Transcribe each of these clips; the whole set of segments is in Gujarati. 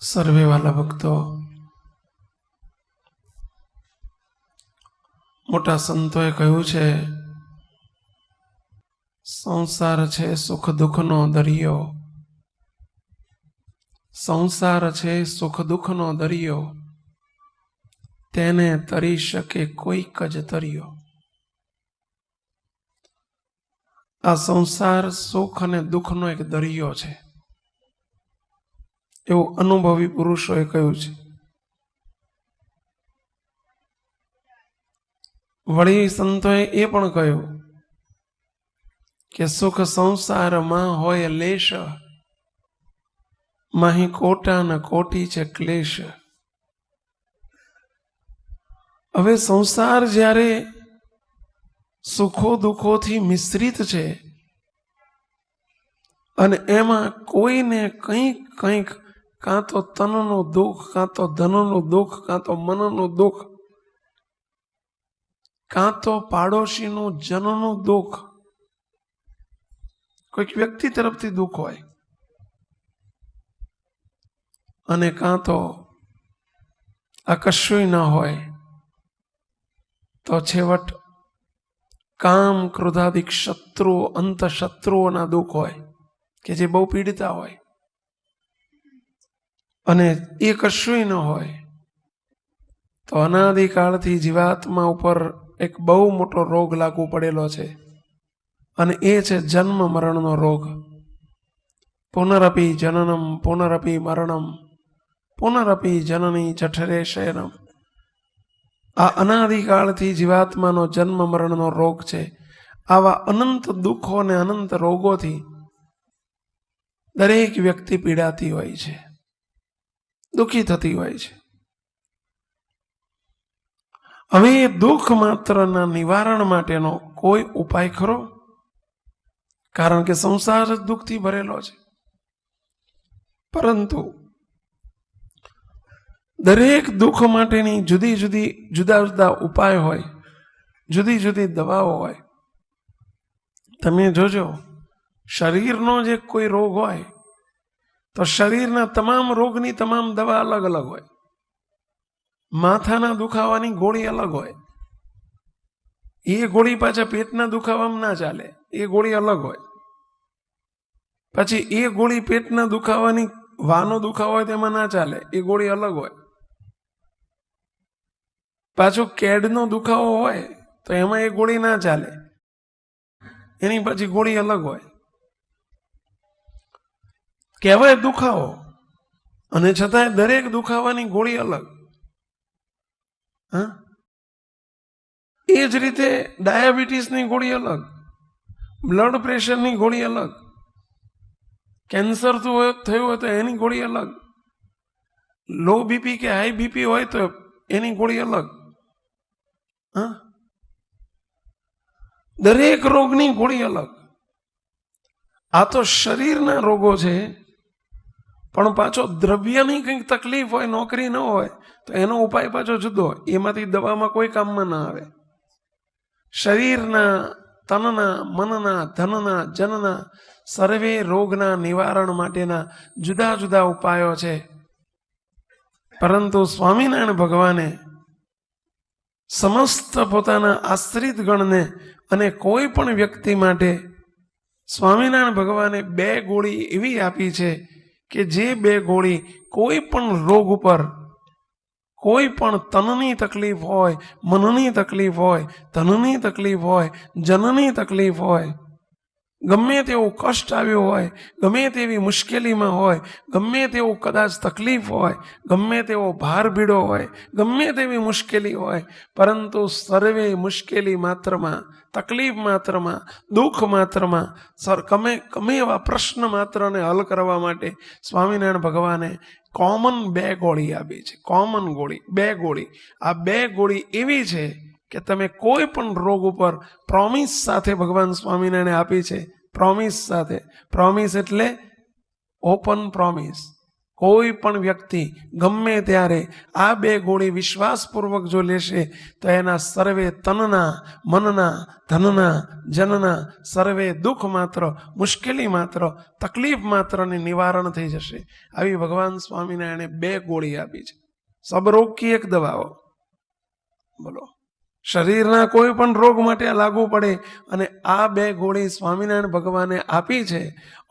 સર્વે વાલા ભક્તો, મોટા સંતોએ કહ્યું છે, સંસાર છે સુખ દુઃખનો દરિયો. સંસાર છે સુખ દુઃખનો દરિયો, તેને તરી શકે કોઈક જ તરિયો. આ સંસાર સુખ અને દુઃખનો એક દરિયો છે, એવું અનુભવી પુરુષોએ કહ્યું છે. વળી સંતોએ એ પણ કહ્યું કે સુખ સંસારમાં હોય લેશ, માહી કોટા ન કોટી છે ક્લેશ. હવે સંસાર જ્યારે સુખો દુઃખોથી મિશ્રિત છે અને એમાં કોઈને કંઈક કાં તો તનનું દુઃખ, કાં તો ધનનું દુઃખ, કાં તો મનનું દુઃખ, કાં તો પાડોશીનું જનનું દુઃખ, કોઈક વ્યક્તિ તરફથી દુઃખ હોય, અને કાં તો આ કશું ન હોય, તો છેવટ કામ ક્રોધાદિક શત્રુઓ, અંત શત્રુઓના દુઃખ હોય કે જે બહુ પીડિતા હોય, અને એ કશું ન હોય તો અનાદિકાળથી જીવાત્મા ઉપર એક બહુ મોટો રોગ લાગુ પડેલો છે, અને એ છે જન્મ મરણનો રોગ. પુનરપી જનનમ પુનરપી મરણમ પુનરપી જનની જઠરે શયનમ. આ અનાદિકાળથી જીવાત્માનો જન્મ મરણનો રોગ છે. આવા અનંત દુઃખો અને અનંત રોગોથી દરેક વ્યક્તિ પીડાતી હોય છે, દુઃખી થતી હોય છે. હવે એ દુઃખ માત્રના નિવારણ માટેનો કોઈ ઉપાય ખરો? કારણ કે સંસાર જ દુઃખથી ભરેલો છે. પરંતુ દરેક દુઃખ માટેની જુદા જુદા ઉપાય હોય, જુદી જુદી દવાઓ હોય. તમે જોજો, શરીરનો જે કોઈ રોગ હોય તો શરીરના તમામ રોગની તમામ દવા અલગ અલગ હોય. માથાના દુખાવાની ગોળી અલગ હોય, એ ગોળી પાછા પેટના દુખાવામાં ના ચાલે, એ ગોળી અલગ હોય. પછી એ ગોળી પેટના દુખાવાની, વાનો દુખાવો હોય તેમાં ના ચાલે, એ ગોળી અલગ હોય. પાછો કેડનો દુખાવો હોય તો એમાં એ ગોળી ના ચાલે, એની પછી ગોળી અલગ હોય. કહેવાય દુખાવો, અને છતાંય દરેક દુખાવાની ગોળી અલગ. એ જ રીતે ડાયાબિટીસની ગોળી અલગ, બ્લડ પ્રેશરની ગોળી અલગ, કેન્સર થયું હોય તો એની ગોળી અલગ, લો બીપી કે હાઈ બીપી હોય તો એની ગોળી અલગ. દરેક રોગની ગોળી અલગ. આ તો શરીરના રોગો છે, પણ પાછો દ્રવ્યની કંઈક તકલીફ હોય, નોકરી ન હોય તો એનો ઉપાય પાછો જુદો, એમાંથી દવામાં કોઈ કામમાં ના આવે. શરીરના, તનના, મનના, ધનના, જનના સર્વે રોગના નિવારણ માટેના જુદા જુદા ઉપાયો છે. પરંતુ સ્વામિનારાયણ ભગવાને સમસ્ત પોતાના આશ્રિત ગણને અને કોઈ પણ વ્યક્તિ માટે સ્વામિનારાયણ ભગવાને 2 ગોળી એવી આપી છે કે જે 2 ગોળી કોઈ પણ રોગ ઉપર, કોઈ પણ તનની તકલીફ હોય, મનની તકલીફ હોય, ધનની તકલીફ હોય, જનની તકલીફ હોય, ગમે તેવું કષ્ટ આવ્યું હોય, ગમે તેવી મુશ્કેલીમાં હોય, ગમે તેવું કદાચ તકલીફ હોય, ગમે તેવો ભાર ભીડો હોય, ગમે તેવી મુશ્કેલી હોય, પરંતુ સર્વે મુશ્કેલી માત્રમાં, તકલીફ માત્રમાં, દુઃખ માત્રમાં, ગમે એવા પ્રશ્ન માત્રને હલ કરવા માટે સ્વામિનારાયણ ભગવાને કોમન 2 ગોળી આપી છે. કોમન ગોળી 2 ગોળી. આ 2 ગોળી એવી છે કે તમે કોઈ પણ રોગ ઉપર પ્રોમિસ સાથે ભગવાન સ્વામિનારાયણે આપી છે. પ્રોમિસ સાથે. પ્રોમિસ એટલે ઓપન પ્રોમિસ. કોઈ પણ વ્યક્તિ ગમે ત્યારે આ બે ગોળી વિશ્વાસપૂર્વક જો લેશે તો એના સર્વે તનના, મનના, ધનના, જનના સર્વે દુઃખ માત્ર, મુશ્કેલી માત્ર, તકલીફ માત્રની નિવારણ થઈ જશે. આવી ભગવાન સ્વામિનારાયણે બે ગોળી આપી છે. સબ રોગ કી એક દવાઓ. બોલો, શરીરના કોઈ પણ રોગ માટે લાગુ પડે અને આ બે ગોળી સ્વામિનારાયણ ભગવાને આપી છે.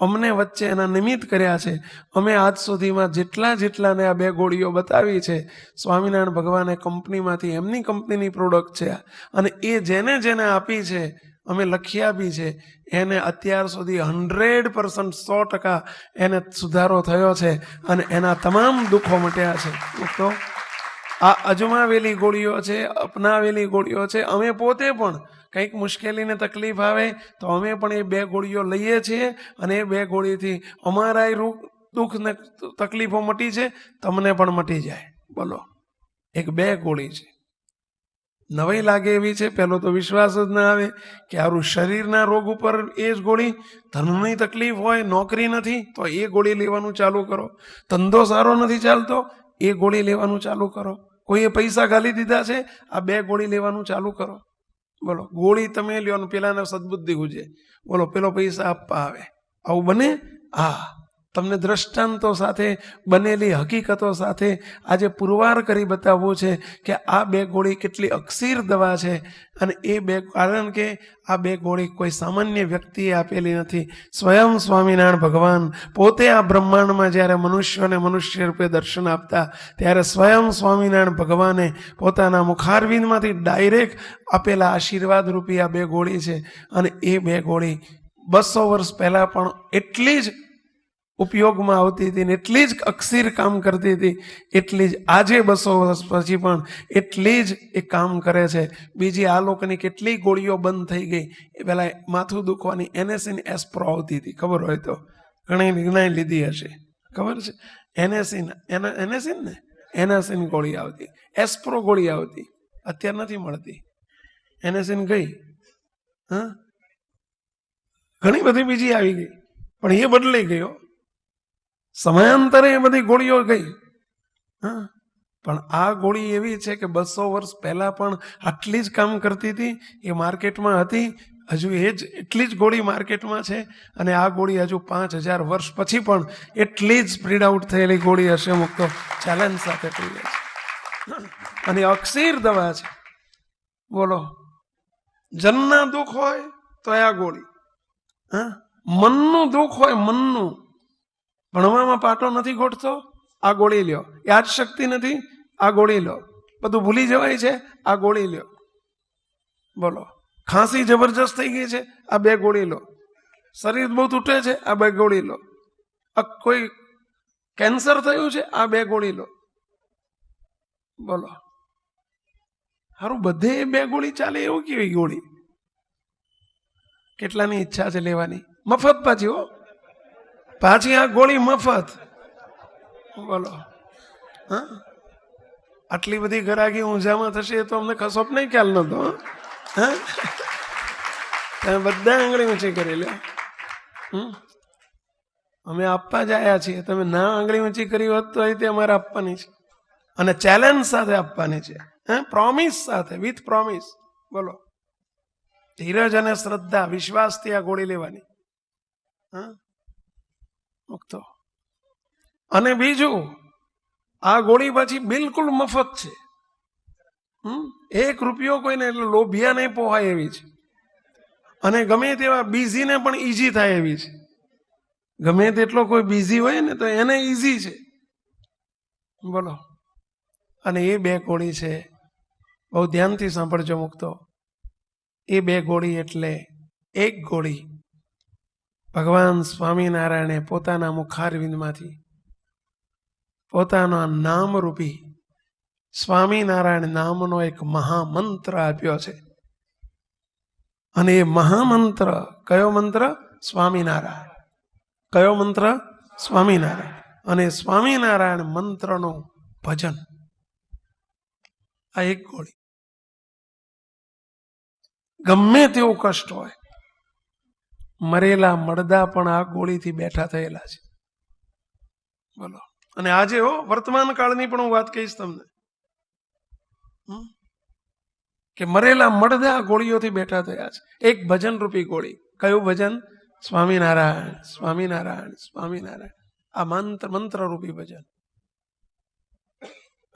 અમને વચ્ચે એના નિમિત્ત કર્યા છે. અમે આજ સુધીમાં જેટલાને આ બે ગોળીઓ બતાવી છે, સ્વામિનારાયણ ભગવાને કંપનીમાંથી, એમની કંપનીની પ્રોડક્ટ છે અને એ જેને આપી છે અમે લખી આપી છે, એને અત્યાર સુધી 100% 100% એને સુધારો થયો છે અને એના તમામ દુઃખો મટ્યા છે. તો આ અજમાવેલી ગોળીઓ છે, અપનાવેલી ગોળીઓ છે. અમે પોતે પણ કંઈક મુશ્કેલીને તકલીફ આવે તો અમે પણ એ બે ગોળીઓ લઈએ છીએ અને એ બે ગોળીથી અમારા દુઃખ ને તકલીફો મટી છે, તમને પણ મટી જાય. બોલો, એક બે ગોળી છે. નવાઈ લાગે એવી છે. પહેલો તો વિશ્વાસ જ ના આવે કે આરું શરીરના રોગ ઉપર એ જ ગોળી, ધનની તકલીફ હોય, નોકરી નથી તો એ ગોળી લેવાનું ચાલુ કરો, ધંધો સારો નથી ચાલતો એ ગોળી લેવાનું ચાલુ કરો, કોઈએ પૈસા ગાલી દીધા છે આ બે ગોળી લેવાનું ચાલુ કરો. બોલો, ગોળી તમે લ્યો ને પેલાને સદબુદ્ધિ ગુજે. બોલો, પેલો પૈસા આપવા આવે. આવું બને? હા, તમને દ્રષ્ટાંતો સાથે, બનેલી હકીકતો સાથે આજે પુરવાર કરી બતાવવું છે કે આ બે ગોળી કેટલી અક્ષીર દવા છે. અને એ બે, કારણ કે આ બે ગોળી કોઈ સામાન્ય વ્યક્તિએ આપેલી નથી. સ્વયં સ્વામિનારાયણ ભગવાન પોતે આ બ્રહ્માંડમાં જ્યારે મનુષ્યોને મનુષ્ય રૂપે દર્શન આપતા ત્યારે સ્વયં સ્વામિનારાયણ ભગવાને પોતાના મુખારવિંદમાંથી ડાયરેક્ટ આપેલા આશીર્વાદ રૂપી આ બે ગોળી છે. અને એ બે ગોળી 200 વર્ષ પહેલા પણ એટલી જ ઉપયોગમાં આવતી હતી ને એટલી જ અક્ષીર કામ કરતી હતી, એટલી જ આજે 200 વર્ષ પછી પણ એટલી જ એ કામ કરે છે. બીજી આ લોકોની કેટલી ગોળીઓ બંધ થઈ ગઈ. એ પહેલા માથું દુખવાની એનેસિન એસ્પ્રો આવતી હતી, ખબર હોય તો ઘણી નિર્ણય લીધી હશે, ખબર છે? એનેસિન ગોળી આવતી, એસ્પ્રો ગોળી આવતી, અત્યારે નથી મળતી. એનેસિન ગઈ. હા, ઘણી બધી બીજી આવી ગઈ પણ એ બદલાઈ ગયો. સમયાંતરે એ બધી ગોળીઓ ગઈ. હા, પણ આ ગોળી એવી છે કે 200 વર્ષ પહેલા પણ આટલી જ કામ કરતી હતી. એ માર્કેટમાં હતી, હજુ એ જ એટલી જ ગોળી માર્કેટમાં છે. અને આ ગોળી હજુ 5000 વર્ષ પછી પણ એટલી જ સ્પ્રીડ આઉટ થયેલી ગોળી હશે. મુક્તો ચેલેન્જ સાથે થઈ છે અને અક્ષીર દવા છે. બોલો, જનના દુઃખ હોય તો આ ગોળી, હા, મનનું દુઃખ હોય, મનનું, ભણવામાં પાટો નથી ગોઠતો, આ ગોળી લ્યો. યાદ શક્તિ નથી, આ ગોળી લો. બધું ભૂલી જવાય છે, આ ગોળી લ્યો. બોલો, ખાંસી જબરજસ્ત થઈ ગઈ છે, આ બે ગોળી લો. શરીર બહુ તૂટે છે, આ બે ગોળી લો. કોઈ કેન્સર થયું છે, આ બે ગોળી લો. બોલો, સારું, બધે બે ગોળી ચાલે એવું કેવી ગોળી? કેટલાની ઈચ્છા છે લેવાની? મફત પાછી, હો, પાછી આ ગોળી મફત. બોલો, હા, આટલી બધી ગરાગી ઊંઝામાં થશે એ તો અમને સ્વપ્ન ખ્યાલ નતો. હા, તમે બધા આંગળી ઊંચી કરી લે. અમે આપવા જ આવ્યા છીએ, તમે ના આંગળી ઊંચી કરી હોત તો અહીં અમારે આપવાની છે અને ચેલેન્જ સાથે આપવાની છે. પ્રોમિસ સાથે, વિથ પ્રોમિસ. બોલો, ધીરજ અને શ્રદ્ધા, વિશ્વાસથી આ ગોળી લેવાની. હા, મુક્તો. અને બીજું, આ ગોળી પછી બિલકુલ મફત છે. 1 રૂપિયો કોઈને એટલે લોભિયા નહીં પોહાય એવી છે. અને ગમે તેવા બીઝીને પણ ઈઝી થાય એવી છે. ગમે તેટલો કોઈ બીઝી હોય ને તો એને ઈઝી છે. બોલો, અને એ બે ગોળી છે. બહુ ધ્યાનથી સાંભળજો મુક્તો. એ બે ગોળી એટલે એક ગોળી ભગવાન સ્વામિનારાયણે પોતાના મુખારવિંદમાંથી પોતાના નામરૂપી સ્વામિનારાયણ નામનો એક મહામંત્ર આપ્યો છે. અને એ મહામંત્ર કયો મંત્ર? સ્વામિનારાયણ. કયો મંત્ર? સ્વામિનારાયણ. અને સ્વામિનારાયણ મંત્રનું ભજન, આ એક ગોળી. ગમે તેવું કષ્ટ હોય, મરેલા મળદા પણ આ ગોળીથી બેઠા થયેલા છે. બોલો, અને આજે વર્તમાન કાળની પણ હું વાત કહીશ તમને કે મરેલા મળદા ગોળીઓથી બેઠા થયા છે. એક ભજન રૂપી ગોળી. કયું ભજન? સ્વામિનારાયણ સ્વામિનારાયણ સ્વામિનારાયણ. આ મંત્ર રૂપી ભજન.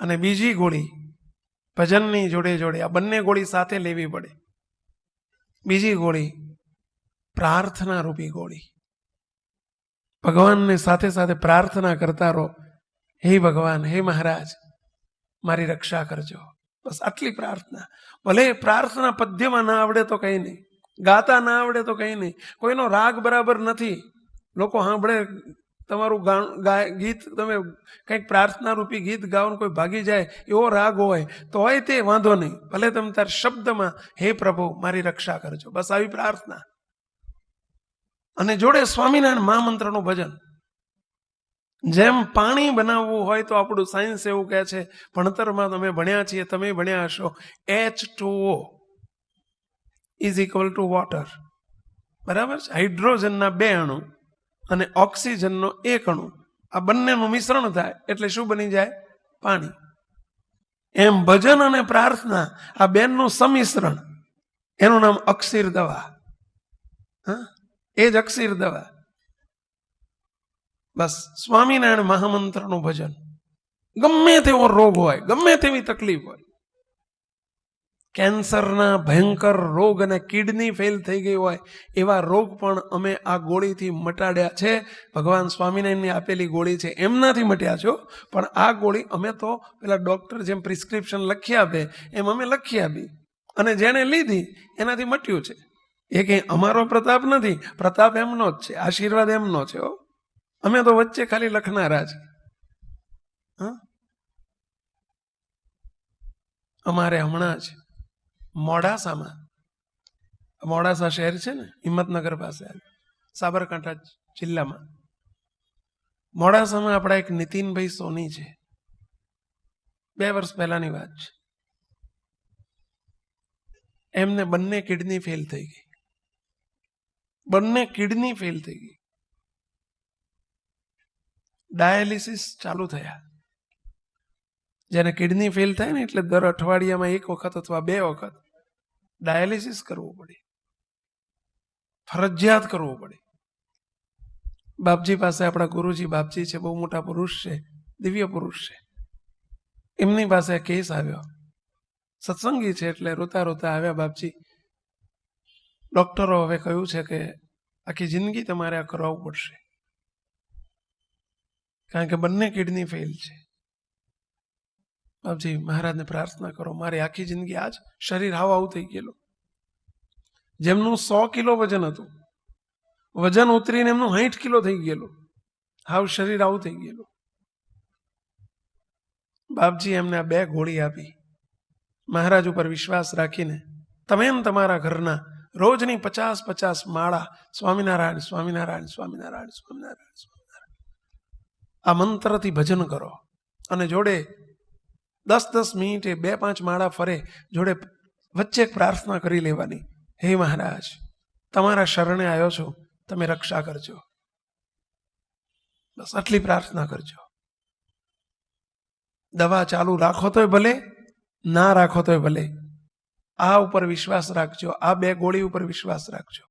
અને બીજી ગોળી ભજનની જોડે જોડે આ બંને ગોળી સાથે લેવી પડે. બીજી ગોળી પ્રાર્થના રૂપી ગોળી. ભગવાનને સાથે સાથે પ્રાર્થના કરતા રહો, હે ભગવાન, હે મહારાજ, મારી રક્ષા કરજો. બસ આટલી પ્રાર્થના. ભલે પ્રાર્થના પદ્યમાં ના આવડે તો કઈ નહીં, ગાતા ના આવડે તો કઈ નહીં, કોઈનો રાગ બરાબર નથી, લોકો સાંભળે તમારું ગીત, તમે કંઈક પ્રાર્થના રૂપી ગીત ગાઓ, કોઈ ભાગી જાય એવો રાગ હોય તો હોય તે વાંધો નહીં. ભલે તમે તાર શબ્દમાં હે પ્રભુ મારી રક્ષા કરજો, બસ આવી પ્રાર્થના. અને જોડે સ્વામિનારાયણ મહામંત્રનું ભજન. જેમ પાણી બનાવવું હોય તો આપણું સાયન્સ એવું કહે છે, ભણતરમાં તમે ભણ્યા છીએ, તમે ભણ્યા હશો, H2O is equal to water. બરાબર છે? હાઇડ્રોજનના 2 અણુ અને ઓક્સિજનનો 1 અણુ, આ બંનેનું મિશ્રણ થાય એટલે શું બની જાય? પાણી. એમ ભજન અને પ્રાર્થના આ બેનનું સંમિશ્રણ, એનું નામ અક્ષીર દવા. એ જ અક્ષીર દવા. બસ સ્વામિનારાયણ મહામંત્રનું ભજન. ગમે તેવો રોગ હોય, ગમે તેવી તકલીફ હોય, કેન્સરના ભયંકર રોગ અને કિડની ફેલ થઈ ગઈ હોય એવા રોગ પણ અમે આ ગોળીથી મટાડ્યા છે. ભગવાન સ્વામિનારાયણની આપેલી ગોળી છે, એમનાથી મટ્યા છો. પણ આ ગોળી અમે તો પેલા ડોક્ટર જેમ પ્રિસ્ક્રિપ્શન લખી આપે એમ અમે લખી આપી, અને જેને લીધી એનાથી મટ્યું છે. એ કંઈ અમારો પ્રતાપ નથી, પ્રતાપ એમનો જ છે, આશીર્વાદ એમનો છે. અમે તો વચ્ચે ખાલી લખનારા છે. અમારે હમણાં જ મોડાસામાં, મોડાસા શહેર છે ને, હિંમતનગર પાસે, સાબરકાંઠા જિલ્લામાં, મોડાસામાં આપણા એક નીતિનભાઈ સોની છે. 2 વર્ષ પહેલાની વાત છે. એમને બંને કિડની ફેલ થઈ ગઈ. બંને કિડની ફેલ થઈ ગઈ. ડાયાલિસિસ ચાલુ થયા. જેને કિડની ફેલ થાય ને એટલે દર અઠવાડિયામાં 1 વખત અથવા 2 વખત ડાયાલિસિસ કરવું પડે, ફરજિયાત કરવું પડે. બાપજી પાસે આપણા ગુરુજી બાપજી છે, બહુ મોટા પુરુષ છે, દિવ્ય પુરુષ છે. એમની પાસે કેસ આવ્યો. સત્સંગી છે એટલે રોતા રોતા આવ્યા. બાપજી, ડોક્ટરો હવે કહ્યું છે કે આખી જિંદગી તમારે આ કરાવવું પડશે, કારણ કે બંને કિડની ફેલ છે. બાપજી, મહારાજને પ્રાર્થના કરો, મારી આખી જિંદગી આજ શરીર હાવ આવું થઈ ગયેલું. જેમનું 100 કિલો વજન હતું, વજન ઉતરીને એમનું 60 કિલો થઈ ગયેલું. હાવ શરીર આવું થઈ ગયેલું. બાપજી એમને આ 2 ગોળી આપી. મહારાજ ઉપર વિશ્વાસ રાખીને તમે તમારા ઘરના રોજની 50 માળા સ્વામિનારાયણ સ્વામિનારાયણ સ્વામિનારાયણ સ્વામિનારાયણ સ્વામિનારાયણ આ મંત્રથી ભજન કરો. અને જોડે 10 મિનિટે 2-5 માળા ફરે, જોડે વચ્ચે પ્રાર્થના કરી લેવાની, હે મહારાજ, તમારા શરણે આવ્યો છો, તમે રક્ષા કરજો. બસ આટલી પ્રાર્થના કરજો. દવા ચાલુ રાખો તોય ભલે, ના રાખો તોય ભલે, આ ઉપર વિશ્વાસ રાખજો, આ 2 ગોળી ઉપર વિશ્વાસ રાખજો.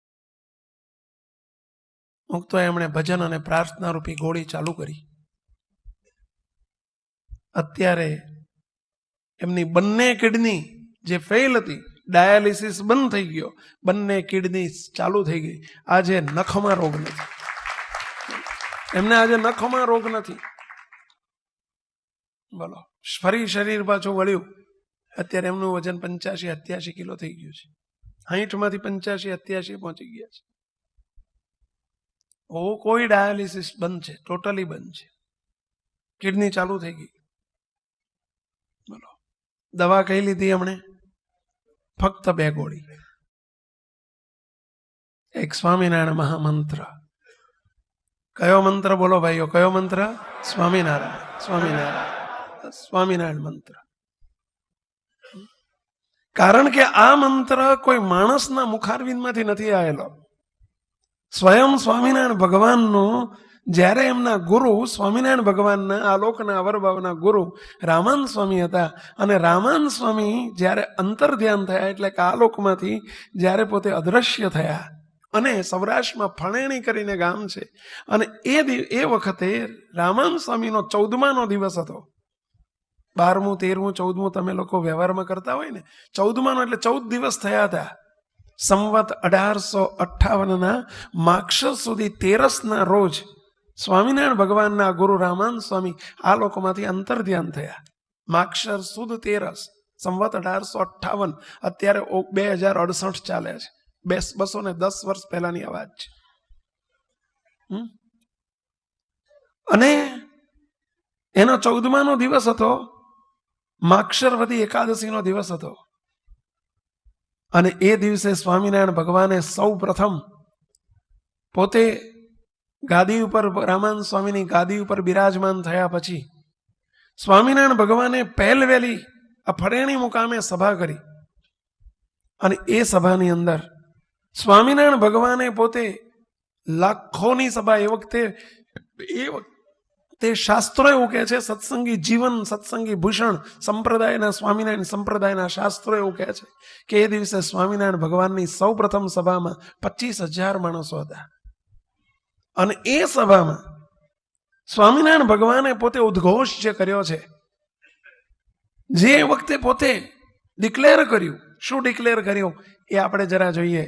મુક્તો એમણે ભજન અને પ્રાર્થના રૂપી ગોળી ચાલુ કરી. અત્યારે એમની બંને કિડની જે ફેલ હતી, ડાયાલિસિસ બંધ થઈ ગયો, બંને કિડની ચાલુ થઈ ગઈ. આજે નખમાં રોગ નથી એમને, આજે નખમાં રોગ નથી. બોલો, ફરી શરીર પાછું વળ્યું. અત્યારે એમનું વજન 85-87 કિલો થઈ ગયું છે. 60 માંથી 85-87 પહોંચી ગયા છે. કોઈ ડાયાલિસિસ બંધ છે, ટોટલી બંધ છે. કિડની ચાલુ થઈ ગઈ. બોલો, દવા કઈ લીધી હમણે? ફક્ત 2 ગોળી. એક સ્વામિનારાયણ મહામંત્ર. કયો મંત્ર બોલો ભાઈઓ? કયો મંત્ર? સ્વામિનારાયણ સ્વામિનારાયણ સ્વામિનારાયણ મંત્ર. કારણ કે આ મંત્ર કોઈ માણસના મુખારવિંદમાંથી નથી આવેલો. સ્વયં સ્વામિનારાયણ ભગવાનનું જ્યારે એમના ગુરુ સ્વામિનારાયણ ભગવાનના આલોકના અવરભાવના ગુરુ રામાન સ્વામી હતા, અને રામાન સ્વામી જ્યારે અંતર ધ્યાન થયા એટલે કે આલોકમાંથી જ્યારે પોતે અદ્રશ્ય થયા, અને સૌરાષ્ટ્રમાં ફણેણી કરીને ગામ છે, અને એ વખતે રામાન સ્વામીનો 14મો દિવસ હતો. 12મું 13મું 14મું તમે લોકો વ્યવહારમાં કરતા હોય ને, 14માનો એટલે 14 દિવસ થયા હતા. સંવત 1858ના માક્ષર સુધી 13ના રોજ સ્વામિનારાયણ ભગવાનના ગુરુ રામાન સ્વામી આ લોકોમાંથી અંતર ધ્યાન થયા. માક્ષર સુદ 13 સંવત 1858, અત્યારે 2068 ચાલે છે. 210 વર્ષ પહેલાની આ વાત છે. અને એનો 14માનો દિવસ હતો, માક્ષરવતી એકાદશીનો દિવસ હતો. અને એ દિવસે સ્વામિનારાયણ ભગવાને સૌ પ્રથમ પોતે ગાદી ઉપર, રામાન સ્વામીની ગાદી ઉપર બિરાજમાન થયા પછી સ્વામિનારાયણ ભગવાને પહેલવેલી આ ફળેણી મુકામે સભા કરી. અને એ સભાની અંદર સ્વામિનારાયણ ભગવાને પોતે લાખોની સભા, એ વખતે શાસ્ત્રો એવું કહે છે, સત્સંગી જીવન, સત્સંગી ભૂષણ સંપ્રદાયના, સ્વામિનારાયણ સંપ્રદાયના શાસ્ત્રો એવું કહે છે કે એ દિવસે સ્વામિનારાયણ ભગવાનની સૌ પ્રથમ સભામાં 25,000 માણસો હતા. અને એ સભામાં સ્વામિનારાયણ ભગવાને પોતે ઉદ્ઘોષ જે કર્યો છે, જે વખતે પોતે ડિક્લેર કર્યું, શું ડિક્લેર કર્યું એ આપણે જરા જોઈએ.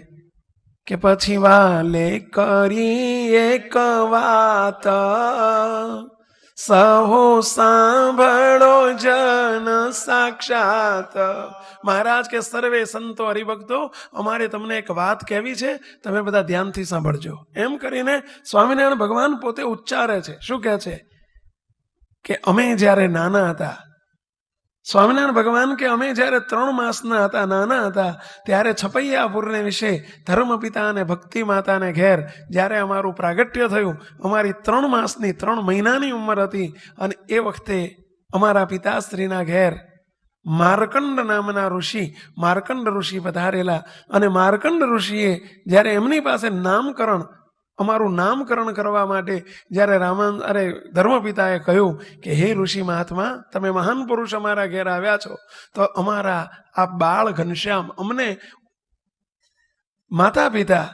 કે પછી વાલે કરી એક વાત, સહો સાંભળો જન સાક્ષાત. મહારાજ કે સર્વે સંતો હરિભક્તો, અમારે તમને એક વાત કહેવી છે, તમે બધા ધ્યાનથી સાંભળજો. એમ કરીને સ્વામિનારાયણ ભગવાન પોતે ઉચ્ચારે છે. શું કહે છે? કે અમે જ્યારે નાના હતા, સ્વામિનારાયણ ભગવાન કે અમે જ્યારે 3 માસના હતા, નાના હતા, ત્યારે છપૈયાપુરને વિશે ધર્મપિતા અને ભક્તિ માતાને ઘેર જ્યારે અમારું પ્રાગટ્ય થયું, અમારી 3 માસની 3 મહિનાની ઉંમર હતી. અને એ વખતે અમારા પિતાશ્રીના ઘેર માર્કંડ નામના ઋષિ, માર્કંડ ઋષિ પધારેલા. અને માર્કંડ ઋષિએ જ્યારે એમની પાસે નામકરણ, અમારું નામકરણ કરવા માટે જ્યારે ધર્મપિતાએ કહ્યું કે હે ઋષિ મહાત્મા, તમે મહાન પુરુષ અમારા ઘેર આવ્યા છો, તો અમારા આ બાળ ઘનશ્યામ, અમને માતા પિતા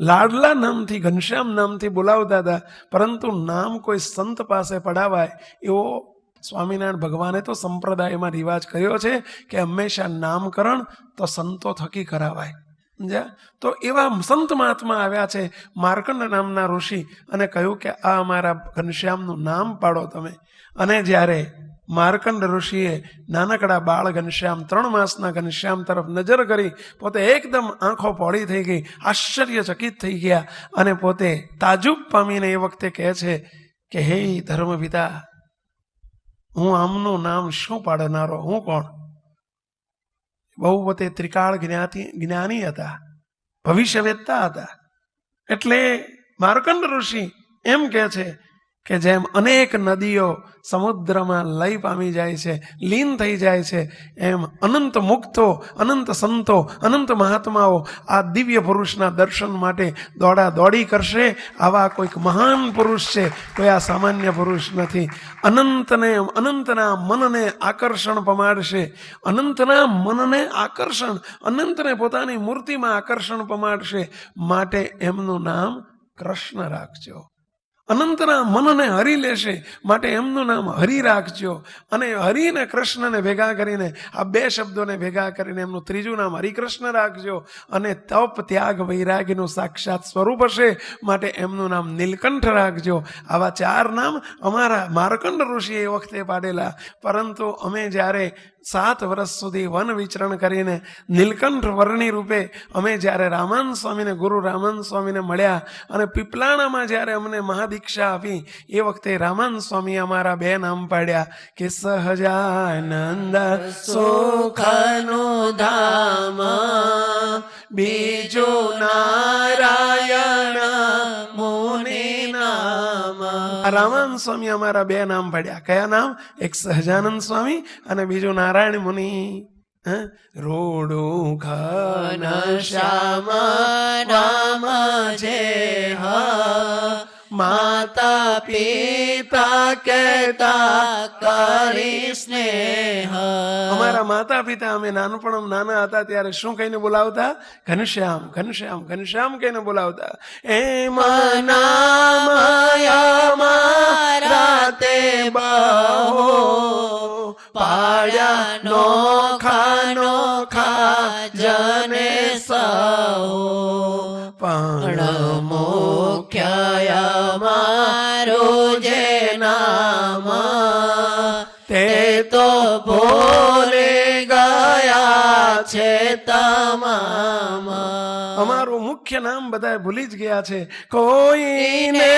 લાડલા નામથી, ઘનશ્યામ નામથી બોલાવતા હતા, પરંતુ નામ કોઈ સંત પાસે પડાવાય એવો સ્વામિનારાયણ ભગવાને તો સંપ્રદાયમાં રિવાજ કર્યો છે કે હંમેશા નામકરણ તો સંતો થકી કરાવાય. તો એવા સંત મહાત્મા આવ્યા છે, માર્કંડ નામના ઋષિ, અને કહ્યું કે આ અમારા ઘનશ્યામનું નામ પાડો તમે. અને જ્યારે માર્કંડ ઋષિએ નાનકડા બાળ ઘનશ્યામ, 3 માસના ઘનશ્યામ તરફ નજર કરી, પોતે એકદમ આંખો પહોળી થઈ ગઈ, આશ્ચર્યચકિત થઈ ગયા, અને પોતે તાજુબ પામીને એ વખતે કહે છે કે હે ધર્મપિતા, હું આમનું નામ શું પાડનારો, હું કોણ? બહુ પોતે ત્રિકાળ જ્ઞાની હતા, ભવિષ્યવેત્તા હતા. એટલે માર્કંડ ઋષિ એમ કહે છે કે જેમ અનેક નદીઓ સમુદ્રમાં લય પામી જાય છે, લીન થઈ જાય છે, એમ અનંત મુક્તો, અનંત સંતો, અનંત મહાત્માઓ આ દિવ્ય પુરુષના દર્શન માટે દોડા દોડી કરશે. આવા કોઈક મહાન પુરુષ છે, કોઈ આ સામાન્ય પુરુષ નથી. અનંતના મનને આકર્ષણ પમાડશે, અનંતના મનને આકર્ષણ, અનંતને પોતાની મૂર્તિમાં આકર્ષણ પમાડશે. માટે એમનું નામ કૃષ્ણ રાખજો. અનંતના મનને હરી લેશે, માટે એમનું નામ હરિ રાખજો. અને હરિ ને કૃષ્ણને ભેગા કરીને, આ 2 શબ્દોને ભેગા કરીને એમનું ત્રીજું નામ હરિકૃષ્ણ રાખજો. અને તપ, ત્યાગ, વૈરાગ્યનું સાક્ષાત સ્વરૂપ હશે, માટે એમનું નામ નીલકંઠ રાખજો. આવા 4 નામ અમારા માર્કંડ ઋષિએ એ વખતે પાડેલા. પરંતુ અમે જ્યારે 7 વર્ષ સુધી વન વિચરણ કરીને નીલકંઠ વર્ણી રૂપે અમે જ્યારે રામાન સ્વામીને, ગુરુ રામાન સ્વામીને મળ્યા, અને પીપલાણામાં જ્યારે અમને મહાદીક્ષા આપી, એ વખતે રામાન સ્વામી અમારા 2 નામ પાડ્યા કે સહજાનંદ સુખનું ધામ, બીજો નારાયણ મુનિ નામ. રામાન સ્વામી અમારા 2 નામ પાડ્યા. કયા નામ? એક સહજાનંદ સ્વામી અને બીજું નારાયણ મુનિ. રોડું ઘન શ્યામ રામ જે માતા પિતા કહેતા કરી સ્નેહ. અમારા માતા પિતા અમે નાનપણ નાના હતા ત્યારે શું કહીને બોલાવતા? ઘનશ્યામ ઘનશ્યામ ઘનશ્યામ કહીને બોલાવતા. એમ નામ રાતે બહુ પાડ્યા નોખા નોખા જને સહુ. પણ મુખ્ય મારું જે નામ તે તો ભૂલે ગયા છે તમામ. અમારું મુખ્ય નામ બધા ભૂલી જ ગયા છે. કોઈને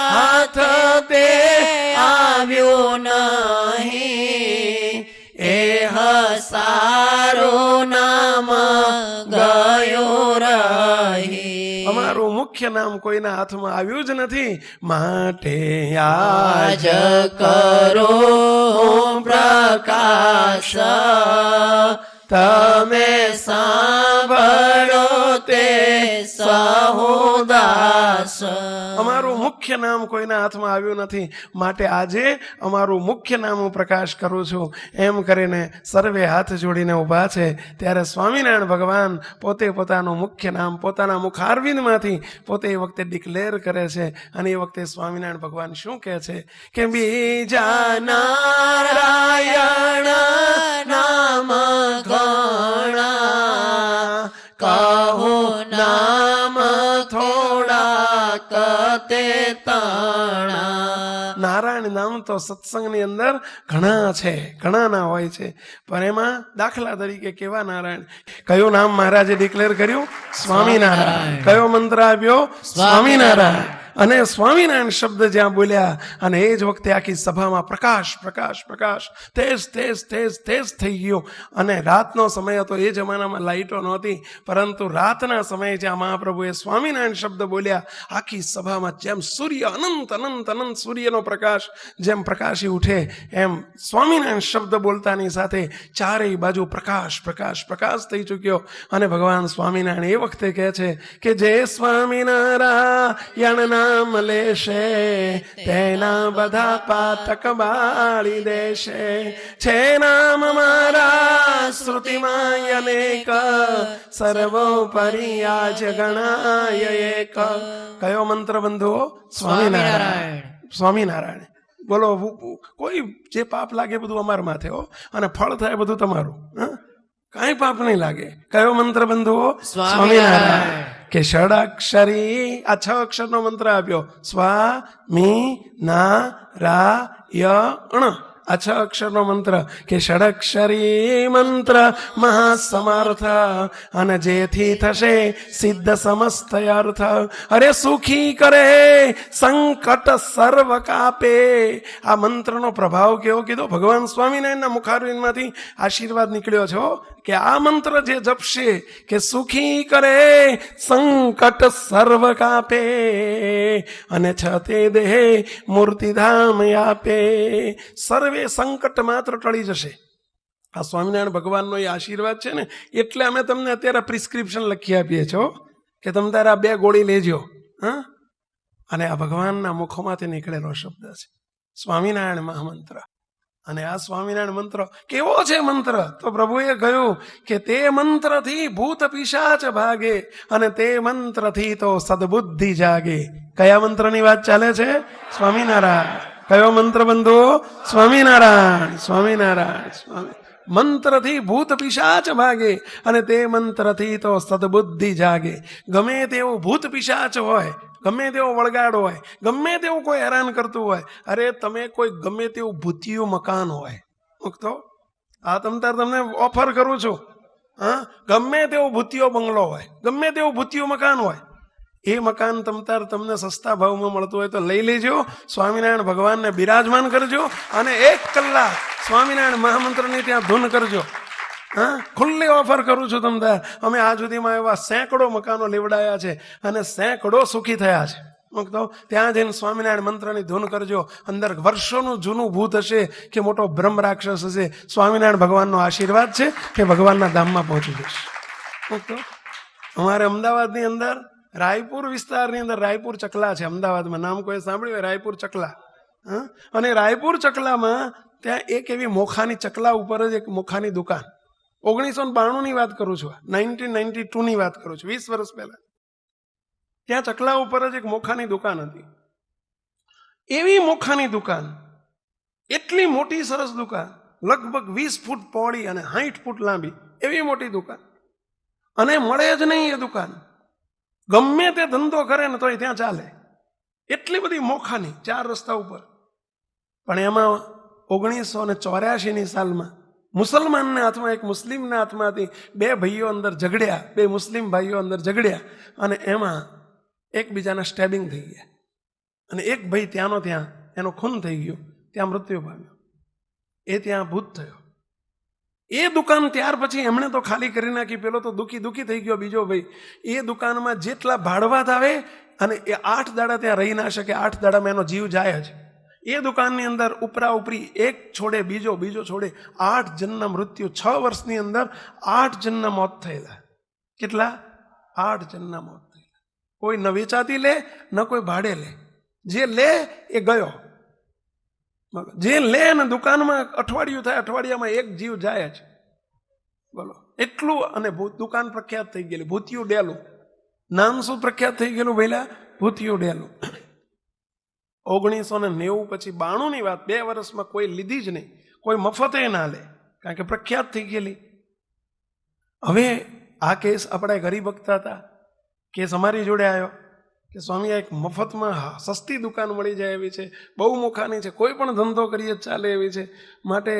હાથ તે આવ્યું નહીં એ સારું નામ ગયું રહી. અમારું મુખ્ય નામ કોઈના હાથમાં આવ્યું જ નથી, માટે આજ કરો પ્રકાશ તમે સાંભળો તે સહોદાસ. અમારું મુખ્ય નામ કોઈના હાથમાં આવ્યું નથી, માટે આજે અમારું મુખ્ય નામ હું પ્રકાશ કરું છું. એમ કરીને સર્વે હાથ જોડીને ઊભા છે. ત્યારે સ્વામિનારાયણ ભગવાન પોતે પોતાનું મુખ્ય નામ પોતાના મુખારવિંદમાંથી પોતે એ વખતે ડિક્લેર કરે છે. અને એ વખતે સ્વામિનારાયણ ભગવાન શું કહે છે કે બીજા નારાયણ નામ ઘણા કહું નામ થોડા કતે તણા. નારાયણ નામ તો સત્સંગની અંદર ઘણા છે, ઘણા ના હોય છે. પણ એમાં દાખલા તરીકે કેવા નારાયણ? કયું નામ મહારાજે ડિક્લેર કર્યું? સ્વામિનારાયણ. કયો મંત્ર આપ્યો? સ્વામિનારાયણ. અને સ્વામિનારાયણ શબ્દ જ્યાં બોલ્યા અને એ જ વખતે આખી સભામાં પ્રકાશ પ્રકાશ પ્રકાશ તેજ તેજ તેજ તેજ થઈ ગયો. અને રાતનો સમય હતો, એ જમાનામાં લાઇટો નહોતી, પરંતુ રાતના સમયે જ્યાં મહાપ્રભુએ સ્વામિનારાયણ શબ્દ બોલ્યા, આખી સભામાં જેમ સૂર્ય અનંત અનંત અનંત સૂર્યનો પ્રકાશ જેમ પ્રકાશી ઉઠે, એમ સ્વામિનારાયણ શબ્દ બોલતાની સાથે ચારેય બાજુ પ્રકાશ પ્રકાશ પ્રકાશ થઈ ચૂક્યો. અને ભગવાન સ્વામિનારાયણ એ વખતે કહે છે કે જે સ્વામિનારાયણ નામ લેશે તેના બધા પાતક બાળી દેશે. છે નામ મારા શ્રુતિમાં અનેક સર્વોપરી આજ ગણાય એક. કયો મંત્ર બંધુઓ? સ્વામિનારાયણ. સ્વામિનારાયણ બોલો. કોઈ જે પાપ લાગે બધું અમાર માથે હો, અને ફળ થાય બધું તમારું. કાંઈ પાપ નહીં લાગે. કયો મંત્ર બંધુઓ? સ્વામિનારાયણ. કે ષડાક્ષરી, આ 6 અક્ષરનો મંત્ર આપ્યો. સ્વા મી ના રા ય ણ. આ 6 અક્ષરનો મંત્ર કે ષડક્ષરી મંત્ર મહાસમર્થ, અને જેથી થશે સિદ્ધ સમસ્ત અર્થ. અરે સુખી કરે સંકટ સર્વ કાપે. આ મંત્રનો પ્રભાવ કેવો કીધો? ભગવાન સ્વામિનારાયણના મુખારવિંદમાંથી આશીર્વાદ નીકળ્યો છે કે આ મંત્ર જે જપશે કે સુખી કરે સંકટ સર્વ કાપે, અને છતે દેહ મૂર્તિધામ આપે. સર્વે સંકટ માત્ર ટળી જશે. આ સ્વામિનારાયણ ભગવાનનો એ આશીર્વાદ છે ને, એટલે અમે તમને અત્યારે પ્રિસ્ક્રિપ્શન લખી આપીએ છો કે તમે તારે આ 2 ગોળી લેજો. અને આ ભગવાનના મુખોમાંથી નીકળેલો શબ્દ છે સ્વામિનારાયણ મહામંત્ર. અને આ સ્વામિનારાયણ મંત્ર કેવો છે મંત્ર? તો પ્રભુએ કહ્યું કે તે મંત્રથી ભૂત પિશાચ ભાગે, અને તે મંત્રથી તો સદબુદ્ધિ જાગે. કયા મંત્રની વાત ચાલે છે? સ્વામિનારાયણ. કયો મંત્ર બંધુઓ? સ્વામિનારાયણ. સ્વામિનારાયણ. મંત્રથી ભૂત પિશાચ ભાગે, અને તે મંત્રથી તો સદબુદ્ધિ જાગે. ગમે તેવું ભૂત પિશાચ હોય, ગમે તેવો વળગાડ હોય, ગમે તેવું કોઈ હેરાન કરતું હોય, અરે તમે કોઈ ગમે તેવું ભૂતિયું મકાન હોય, મૂકતો આ તમને ઓફર કરું છું, ગમે તેવો ભૂતિયો બંગલો હોય, ગમે તેવું ભૂતિયું મકાન હોય, એ મકાન તમને સસ્તા ભાવમાં મળતું હોય તો લઈ લેજો. સ્વામિનારાયણ ભગવાનને બિરાજમાન કરજો, અને 1 કલાક સ્વામિનારાયણ મહામંત્રની ત્યાં ધૂન કરજો. ખુલ્લી ઓફર કરું છું તમને. અમે આ સુધીમાં એવા સેંકડો મકાનો લેવડાયા છે, અને સેંકડો સુખી થયા છે. તો ત્યાં જઈને સ્વામિનારાયણ મંત્રની ધૂન કરજો. અંદર વર્ષોનું જૂનું ભૂત હશે કે મોટો બ્રહ્મ રાક્ષસ હશે, સ્વામિનારાયણ ભગવાનનો આશીર્વાદ છે કે ભગવાનના ધામમાં પહોંચી જશે. અમારે અમદાવાદની અંદર રાયપુર વિસ્તારની અંદર રાયપુર ચકલા છે અમદાવાદમાં, નામ કોઈ સાંભળ્યું હોય? રાયપુર ચકલા. હા, અને રાયપુર ચકલામાં ત્યાં એક એવી મોખાની, ચકલા ઉપર જ એક મોખાની દુકાન, 1992 ની વાત કરું છું, 1992 ની વાત કરું છું, 20 વર્ષ પહેલા. ત્યાં ચકલા ઉપર જ એક મોખાની દુકાન હતી. એવી મોખાની દુકાન, એટલી મોટી સરસ દુકાન, લગભગ 20 ફૂટ પહોળી અને 60 ફૂટ લાંબી, એવી મોટી દુકાન. અને મળે જ નહીં એ દુકાન, ગમે તે ધંધો કરે ને તોય ત્યાં ચાલે, એટલી બધી મોખાની, 4 રસ્તા ઉપર. પણ એમાં 1984ની સાલમાં મુસલમાનના હાથમાં, એક મુસ્લિમના હાથમાંથી 2 ભાઈઓ અંદર ઝઘડ્યા, 2 મુસ્લિમ ભાઈઓ અંદર ઝઘડ્યા, અને એમાં એકબીજાના સ્ટેબિંગ થઈ ગયા, અને એક ભાઈ ત્યાંનો ત્યાં એનો ખૂન થઈ ગયો, ત્યાં મૃત્યુ પામ્યો. એ ત્યાં ભૂત થયો. એ દુકાન ત્યાર પછી એમણે તો ખાલી કરી નાખી. પેલો તો દુખી થઈ ગયો, બીજો ભાઈ. એ દુકાનમાં જેટલા ભાડવાત આવે, અને એ 8 દાડા ત્યાં રહી ના શકે, 8 દાડામાં એનો જીવ જાય જ. એ દુકાનની અંદર ઉપરા ઉપરી એક છોડે બીજો, બીજો છોડે 8 જણના મૃત્યુ. 6 વર્ષની અંદર 8 જણના મોત થયેલા. કેટલા? 8 જણના મોત થયેલા. કોઈ ન વેચાતી લે, ન કોઈ ભાડે લે. જે લે એ ગયો. જે લે ને દુકાનમાં અઠવાડિયું થાય, અઠવાડિયામાં એક જીવ જાય જ. બોલો, એટલું. અને દુકાન પ્રખ્યાત થઈ ગયેલી, ભૂતિયું ડેલું. નામ શું પ્રખ્યાત થઈ ગયેલું પહેલા? ભૂતિયું ડેલું. 1990 પછી 92ની વાત, 2 વર્ષમાં કોઈ લીધી જ નહીં, કોઈ મફતે ના લે, કારણ કે પ્રખ્યાત થઈ ગયેલી. હવે આ કેસ આપણા ગરીબ વખતા હતા, કેસ અમારી જોડે આવ્યો કે સ્વામી આ એક મફતમાં સસ્તી દુકાન મળી જાય એવી છે, બહુ મોખાની છે, કોઈ પણ ધંધો કરીએ ચાલે એવી છે, માટે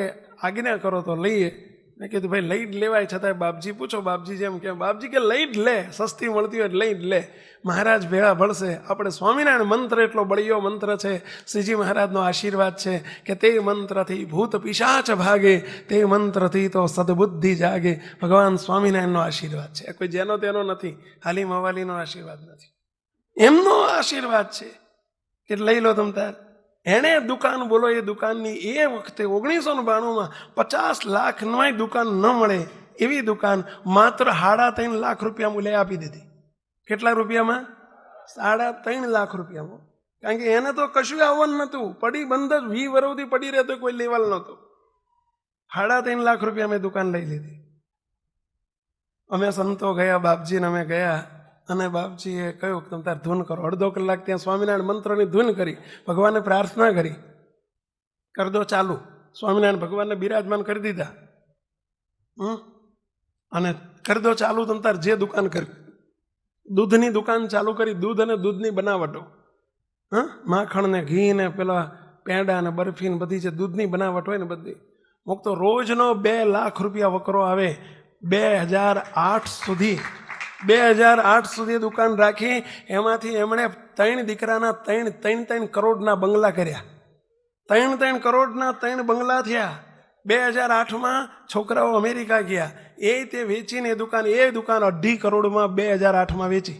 આજ્ઞા કરો તો લઈએ. મેં કીધું ભાઈ લઈ જ લેવાય, છતાંય બાપજી પૂછો. બાપજી જેમ કે, બાપજી કે લઈ જ લે, સસ્તી મળતી હોય લઈ જ લે. મહારાજ ભેળા ભળશે. આપણે સ્વામિનારાયણ મંત્ર એટલો બળિયો મંત્ર છે, શ્રીજી મહારાજનો આશીર્વાદ છે કે તે મંત્રથી ભૂત પિશાચ ભાગે, તે મંત્રથી તો સદબુદ્ધિ જાગે. ભગવાન સ્વામિનારાયણનો આશીર્વાદ છે, કોઈ જેનો તેનો નથી, હાલી મવાલીનો આશીર્વાદ નથી, એમનો આશીર્વાદ છે કે લઈ લો તમ તાર. એણે દુકાન, બોલો, એ દુકાનની એ વખતે 1992માં 50 લાખની દુકાન ન મળે એવી દુકાન માત્ર 3.5 લાખ રૂપિયા મૂલ્યે આપી દીધી. કેટલા રૂપિયામાં? 3.5 લાખ રૂપિયામાં. કારણ કે એને તો કશું આવવાનું નહોતું, પડી બંધ જ, 20 વર્ષથી પડી રહેતો, કોઈ લેવલ નહોતો. 3.5 લાખ રૂપિયા મેં દુકાન લઈ લીધી. અમે સંતો ગયા, બાપજીને અમે ગયા, અને બાપજીએ કહ્યું કે તમે તાર ધૂન કરો. અડધો કલાક ત્યાં સ્વામિનારાયણ મંત્રની ધૂન કરી, ભગવાનને પ્રાર્થના કરી, કરી દો ચાલુ. સ્વામિનારાયણ ભગવાનને બિરાજમાન કરી દીધા, અને કરી દો ચાલુ, તમે તાર જે દુકાન કરી. દૂધની દુકાન ચાલુ કરી, દૂધ અને દૂધની બનાવટો, માખણ ને ઘી ને પેલા પેંડા ને બરફી ને બધી જે દૂધની બનાવટ હોય ને બધી. મુક તો રોજનો 2 લાખ રૂપિયા વકરો આવે. 2008 સુધી દુકાન રાખી. એમાંથી એમણે 3 દીકરાના 3 કરોડના બંગલા કર્યા. 3 કરોડના 3 બંગલા થયા. 2008માં છોકરાઓ અમેરિકા ગયા, એ તે વેચીને એ દુકાન 2.5 કરોડમાં 2008માં વેચી.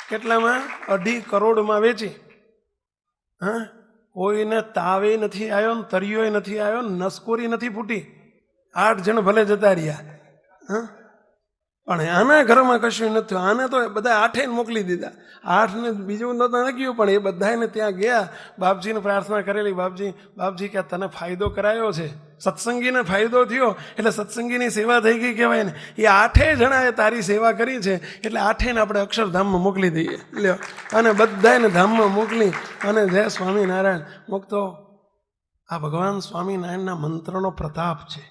કેટલામાં? 2.5 કરોડમાં વેચી. હા, કોઈને તાવે નથી આવ્યો, ને તરિયોય નથી આવ્યો, નસકોરી નથી ફૂટી. 8 જણ ભલે જતા રહ્યા, હા, પણ આના ઘરમાં કશું નથી. આને તો બધા 8 મોકલી દીધા. 8ને બીજું નહોતું ગયું, પણ એ બધાને ત્યાં ગયા, બાપજીને પ્રાર્થના કરેલી. બાપજી કે તને ફાયદો કરાયો છે, સત્સંગીને ફાયદો થયો, એટલે સત્સંગીની સેવા થઈ ગઈ કહેવાય ને. એ 8 જણાએ તારી સેવા કરી છે, એટલે 8ને આપણે અક્ષરધામમાં મોકલી દઈએ. લ્યો, અને બધાને ધામમાં મોકલી, અને જય સ્વામિનારાયણ. મુકતો આ ભગવાન સ્વામિનારાયણના મંત્રનો પ્રતાપ છે.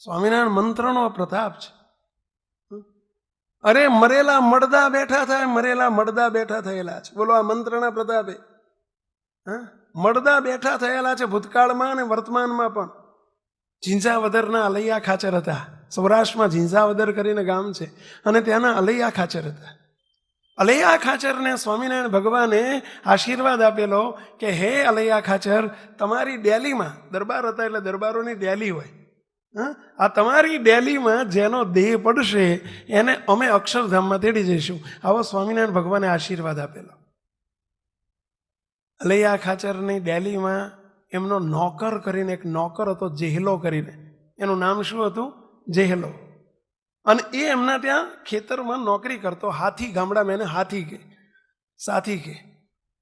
સ્વામિનારાયણ મંત્રનો પ્રતાપ છે. અરે મરેલા મળદા બેઠા થાય, મરેલા મળદા બેઠા થયેલા છે. બોલો, આ મંત્રના પ્રતાપે. મળદા બેઠા થયેલા છે ભૂતકાળમાં અને વર્તમાનમાં પણ. ઝીંઝાવદરના અલૈયા ખાચર હતા. સૌરાષ્ટ્રમાં ઝીંઝાવદર કરીને ગામ છે, અને ત્યાંના અલૈયા ખાચર હતા. અલૈયા ખાચરને સ્વામિનારાયણ ભગવાને આશીર્વાદ આપેલો કે હે અલૈયા ખાચર, તમારી ડેલીમાં દરબાર હતા, એટલે દરબારોની ડેલી હોય. આ તમારી ડેલીમાં જેનો દેહ પડશે એને અમે અક્ષરધામમાં તેડી જઈશું. આવો સ્વામિનારાયણ ભગવાને આશીર્વાદ આપેલો. અલૈયા ખાચરની ડેલીમાં એમનો નોકર કરીને એક નોકર હતો, જેહલો કરીને. એનું નામ શું હતું? જેહલો. અને એ એમના ત્યાં ખેતરમાં નોકરી કરતો, હાથી, ગામડામાં એને હાથી કે, સાથી કે.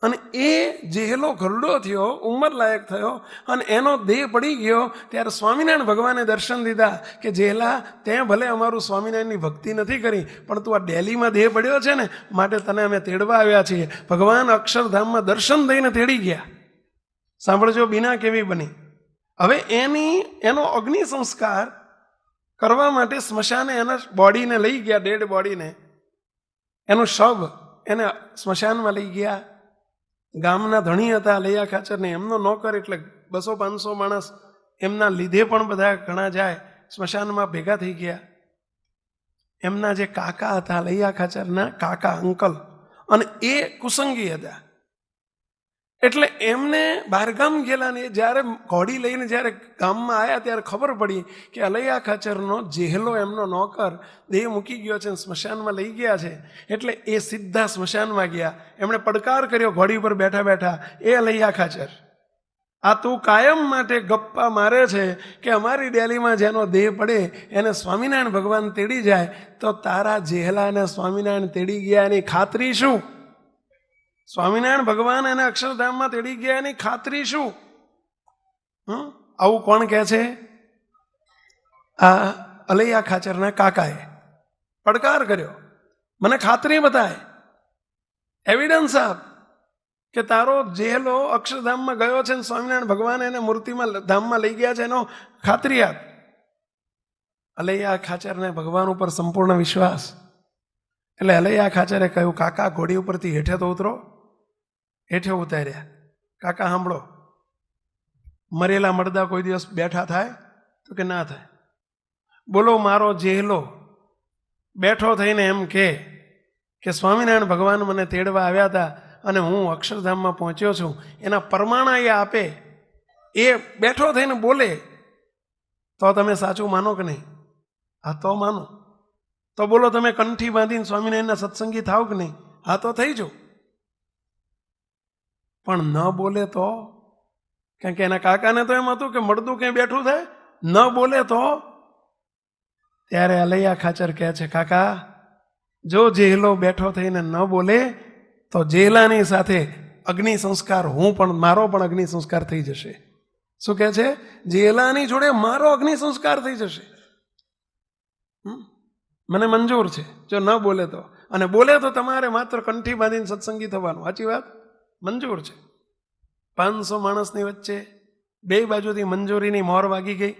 અને એ જેહેલો ઘરડો થયો, ઉંમર લાયક થયો અને એનો દેહ પડી ગયો ત્યારે સ્વામિનારાયણ ભગવાને દર્શન દીધા કે જેલા તે ભલે અમારું સ્વામિનારાયણની ભક્તિ નથી કરી, પણ તું આ ડેલીમાં દેહ પડ્યો છે ને, માટે તને અમે તેડવા આવ્યા છીએ. ભગવાન અક્ષરધામમાં દર્શન દઈને તેડી ગયા. સાંભળજો બીના કેવી બની. હવે એનો અગ્નિ સંસ્કાર કરવા માટે સ્મશાને એના બોડીને લઈ ગયા, ડેડ બોડીને, એનું શવ એને સ્મશાનમાં લઈ ગયા. ગામના ધણી હતા અલૈયા ખાચરને, એમનો નોકર, એટલે 200-500 માણસ એમના લીધે પણ બધા ઘણા જાય, સ્મશાનમાં ભેગા થઈ ગયા. એમના જે કાકા હતા અલૈયા ખાચરના કાકા, અંકલ, અને એ કુસંગી હતા. એટલે એમને બહારગામ ગયેલા ને જ્યારે ઘોડી લઈને જ્યારે ગામમાં આવ્યા ત્યારે ખબર પડી કે અલૈયા ખાચરનો જેહલો એમનો નોકર દેહ મૂકી ગયો છે, સ્મશાનમાં લઈ ગયા છે. એટલે એ સીધા સ્મશાનમાં ગયા. એમણે પડકાર કર્યો ઘોડી ઉપર બેઠા બેઠા, એ અલૈયા ખાચર, આ તું કાયમ માટે ગપ્પા મારે છે કે અમારી ડેલીમાં જેનો દેહ પડે એને સ્વામિનારાયણ ભગવાન તેડી જાય, તો તારા જેહલાને સ્વામિનારાયણ તેડી ગયા એની ખાતરી શું? સ્વામિનારાયણ ભગવાન એને અક્ષરધામમાં તેડી ગયા એની ખાતરી શું? આવું કોણ કહે છે? આ અલૈયા ખાચરના કાકાએ પડકાર કર્યો, મને ખાતરી બતાય, એવિડન્સ આપ કે તારો જેહલો અક્ષરધામમાં ગયો છે ને સ્વામિનારાયણ ભગવાન એને મૂર્તિમાં ધામમાં લઈ ગયા છે, એનો ખાતરી આપ. અલૈયા ખાચરને ભગવાન ઉપર સંપૂર્ણ વિશ્વાસ. એટલે અલૈયા ખાચરે કહ્યું, કાકા ઘોડી ઉપરથી હેઠે તો ઉતરો. હેઠે ઉતાર્યા. કાકા સાંભળો, મરેલા મરદા કોઈ દિવસ બેઠા થાય? તો કે ના થાય. બોલો, મારો જેહલો બેઠો થઈને એમ કે સ્વામિનારાયણ ભગવાન મને તેડવા આવ્યા હતા અને હું અક્ષરધામમાં પહોંચ્યો છું, એના પ્રમાણ એ આપે, એ બેઠો થઈને બોલે, તો તમે સાચું માનો કે નહીં? હા તો માનો. તો બોલો, તમે કંઠી બાંધીને સ્વામિનારાયણના સત્સંગી થાવ કે નહીં? હા તો થઈ જાઓ. પણ ન બોલે તો? કારણ કે એના કાકાને તો એમ હતું કે મળદું ક્યાંય બેઠું થાય, ન બોલે તો? ત્યારે અલૈયા ખાચર કહે છે, કાકા જો જેહલો બેઠો થઈને ન બોલે તો જેહલાની સાથે અગ્નિ સંસ્કાર મારો પણ અગ્નિ સંસ્કાર થઈ જશે. શું કહે છે? જેહલાની જોડે મારો અગ્નિ સંસ્કાર થઈ જશે. મને મંજૂર છે જો ન બોલે તો. અને બોલે તો તમારે માત્ર કંઠી બાંધીને સત્સંગી થવાનું. સાચી વાત? મંજૂર છે. 500 માણસની વચ્ચે બે બાજુથી મંજૂરીની મોર વાગી ગઈ.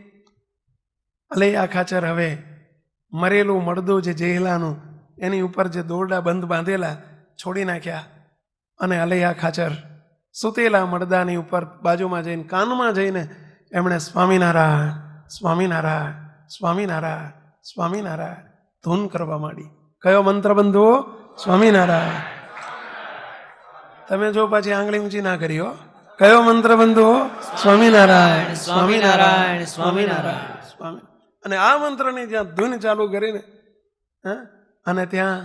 અલૈયા ખાચર હવે મરેલું મળદું જે જેહલાનું, એની ઉપર જે દોરડા બંધ બાંધેલા છોડી નાખ્યા, અને અલૈયા ખાચર સુતેલા મળદાની ઉપર બાજુમાં જઈને કાનમાં જઈને એમણે સ્વામિનારાયણ સ્વામિનારાયણ સ્વામિનારાયણ સ્વામિનારાયણ ધૂન કરવા માંડી. કયો મંત્ર બંધુઓ? સ્વામિનારાયણ. તમે જો પાછી આંગળી ઊંચી ના કરી હો. કયો મંત્ર બંધુઓ? સ્વામિનારાયણ સ્વામિનારાયણ સ્વામિનારાયણ સ્વામી. અને આ મંત્રની જ્યાં ધૂન ચાલુ કરીને અને ત્યાં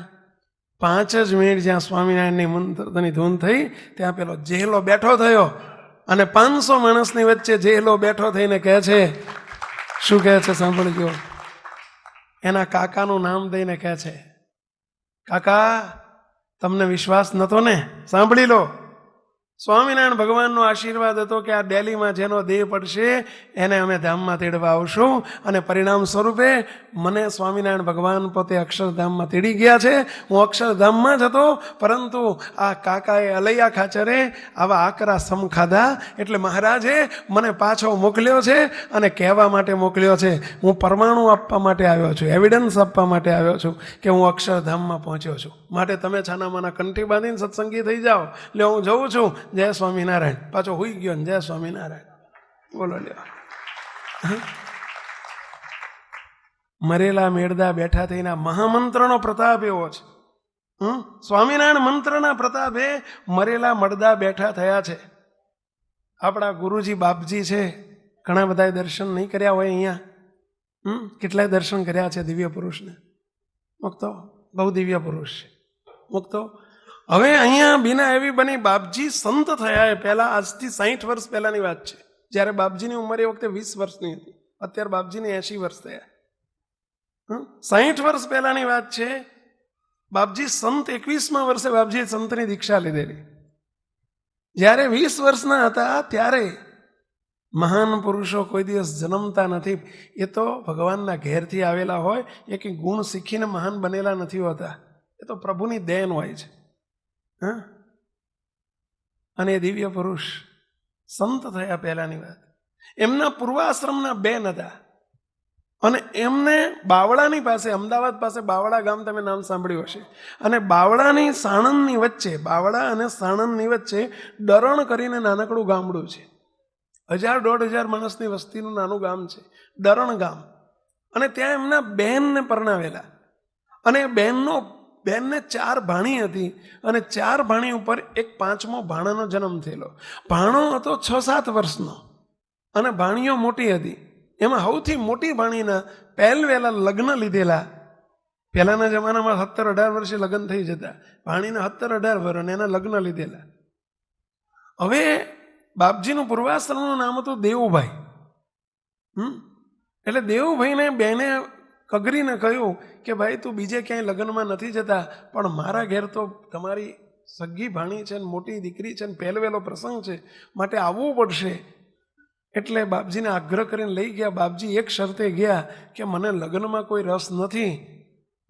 5 જ મિનિટ જ્યાં સ્વામિનારાયણની મંત્રની ધૂન થઈ, ત્યાં પેલો જેહલો બેઠો થયો અને 500 માણસની વચ્ચે જેહલો બેઠો થઈને કહે છે, શું કહે છે સાંભળજો. એના કાકાનું નામ દઈને કહે છે, કાકા તમને વિશ્વાસ નતો ને? સાંભળી લો. સ્વામિનારાયણ ભગવાનનો આશીર્વાદ હતો કે આ ડેલીમાં જેનો દેહ પડશે એને અમે ધામમાં તેડવા આવશું, અને પરિણામ સ્વરૂપે મને સ્વામિનારાયણ ભગવાન પોતે અક્ષરધામમાં તેડી ગયા છે. હું અક્ષરધામમાં જ હતો, પરંતુ આ કાકાએ અલૈયા ખાચરે આવા આકરા સમ ખાધા, એટલે મહારાજે મને પાછો મોકલ્યો છે અને કહેવા માટે મોકલ્યો છે. હું પરમાણુ આપવા માટે આવ્યો છું, એવિડન્સ આપવા માટે આવ્યો છું કે હું અક્ષરધામમાં પહોંચ્યો છું. માટે તમે છાનામાના કંઠી બાંધીને સત્સંગી થઈ જાઓ. એટલે હું જઉં છું. જય સ્વામિનારાયણ. પાછો હોઈ ગયો ને જય સ્વામિનારાયણ બોલો. લેવા મરેલા મેળદા બેઠા થઈને મહામંત્રનો પ્રતાપ એવો છે. સ્વામિનારાયણ મંત્રના પ્રતાપે મરેલા મળદા બેઠા થયા છે. આપણા ગુરુજી બાપજી છે, ઘણા બધા દર્શન નહીં કર્યા હોય અહીંયા. કેટલાય દર્શન કર્યા છે દિવ્ય પુરુષને. મુક્તો બહુ દિવ્ય પુરુષ છે. મુક્તો હવે અહીંયા બીના એવી બની, બાપજી સંત થયા એ પહેલા, આજથી 60 વર્ષ પહેલાની વાત છે, જ્યારે બાપજીની ઉંમર એ વખતે 20 વર્ષની હતી. અત્યારે બાપજીને 80 વર્ષ થયા. 60 વર્ષ પહેલાની વાત છે. બાપજી સંત 21મા વર્ષે બાપજીએ સંતની દીક્ષા લીધેલી. જ્યારે 20 વર્ષના હતા ત્યારે મહાન પુરુષો કોઈ દિવસ જન્મતા નથી. એ તો ભગવાનના ઘેરથી આવેલા હોય, એ કંઈ ગુણ શીખીને મહાન બનેલા નથી હોતા. એ તો પ્રભુની દેન હોય છે. હા, અને એ દિવ્ય પુરુષ સંત થયા પહેલાની વાત. એમના પૂર્વાશ્રમના બેન હતા અને એમને બાવળાની પાસે, અમદાવાદ પાસે બાવળા ગામ, તમે નામ સાંભળ્યું હશે. અને બાવળાની સાણંદની વચ્ચે, બાવળા અને સાણંદની વચ્ચે ડરણ કરીને નાનકડું ગામડું છે. 1000-1500 માણસની વસ્તીનું નાનું ગામ છે, ડરણ ગામ. અને ત્યાં એમના બહેનને પરણાવેલા. અને બેનને 4 ભાણી હતી અને 4 ભાણી ઉપર એક 5મો ભાણાનો જન્મ થયેલો. ભાણો હતો 6-7 વર્ષનો અને ભાણીઓ મોટી હતી. એમાં સૌથી મોટી ભાણીના પહેલવેલા લગ્ન લીધેલા. પહેલાના જમાનામાં 17-18 વર્ષે લગ્ન થઈ જતા. ભાણીના 17-18 વર્ષ અને એના લગ્ન લીધેલા. હવે બાપજીનું પૂર્વાશ્રમનું નામ હતું દેવુભાઈ. એટલે દેવુભાઈને બેને કગરીને કહ્યું કે ભાઈ તું બીજે ક્યાંય લગ્નમાં નથી જતા, પણ મારા ઘેર તો તમારી સગી ભાણી છે ને મોટી દીકરી છે ને પહેલવેલો પ્રસંગ છે, માટે આવવું પડશે. એટલે બાપજીને આગ્રહ કરીને લઈ ગયા. બાપજી એક શરતે ગયા કે મને લગ્નમાં કોઈ રસ નથી,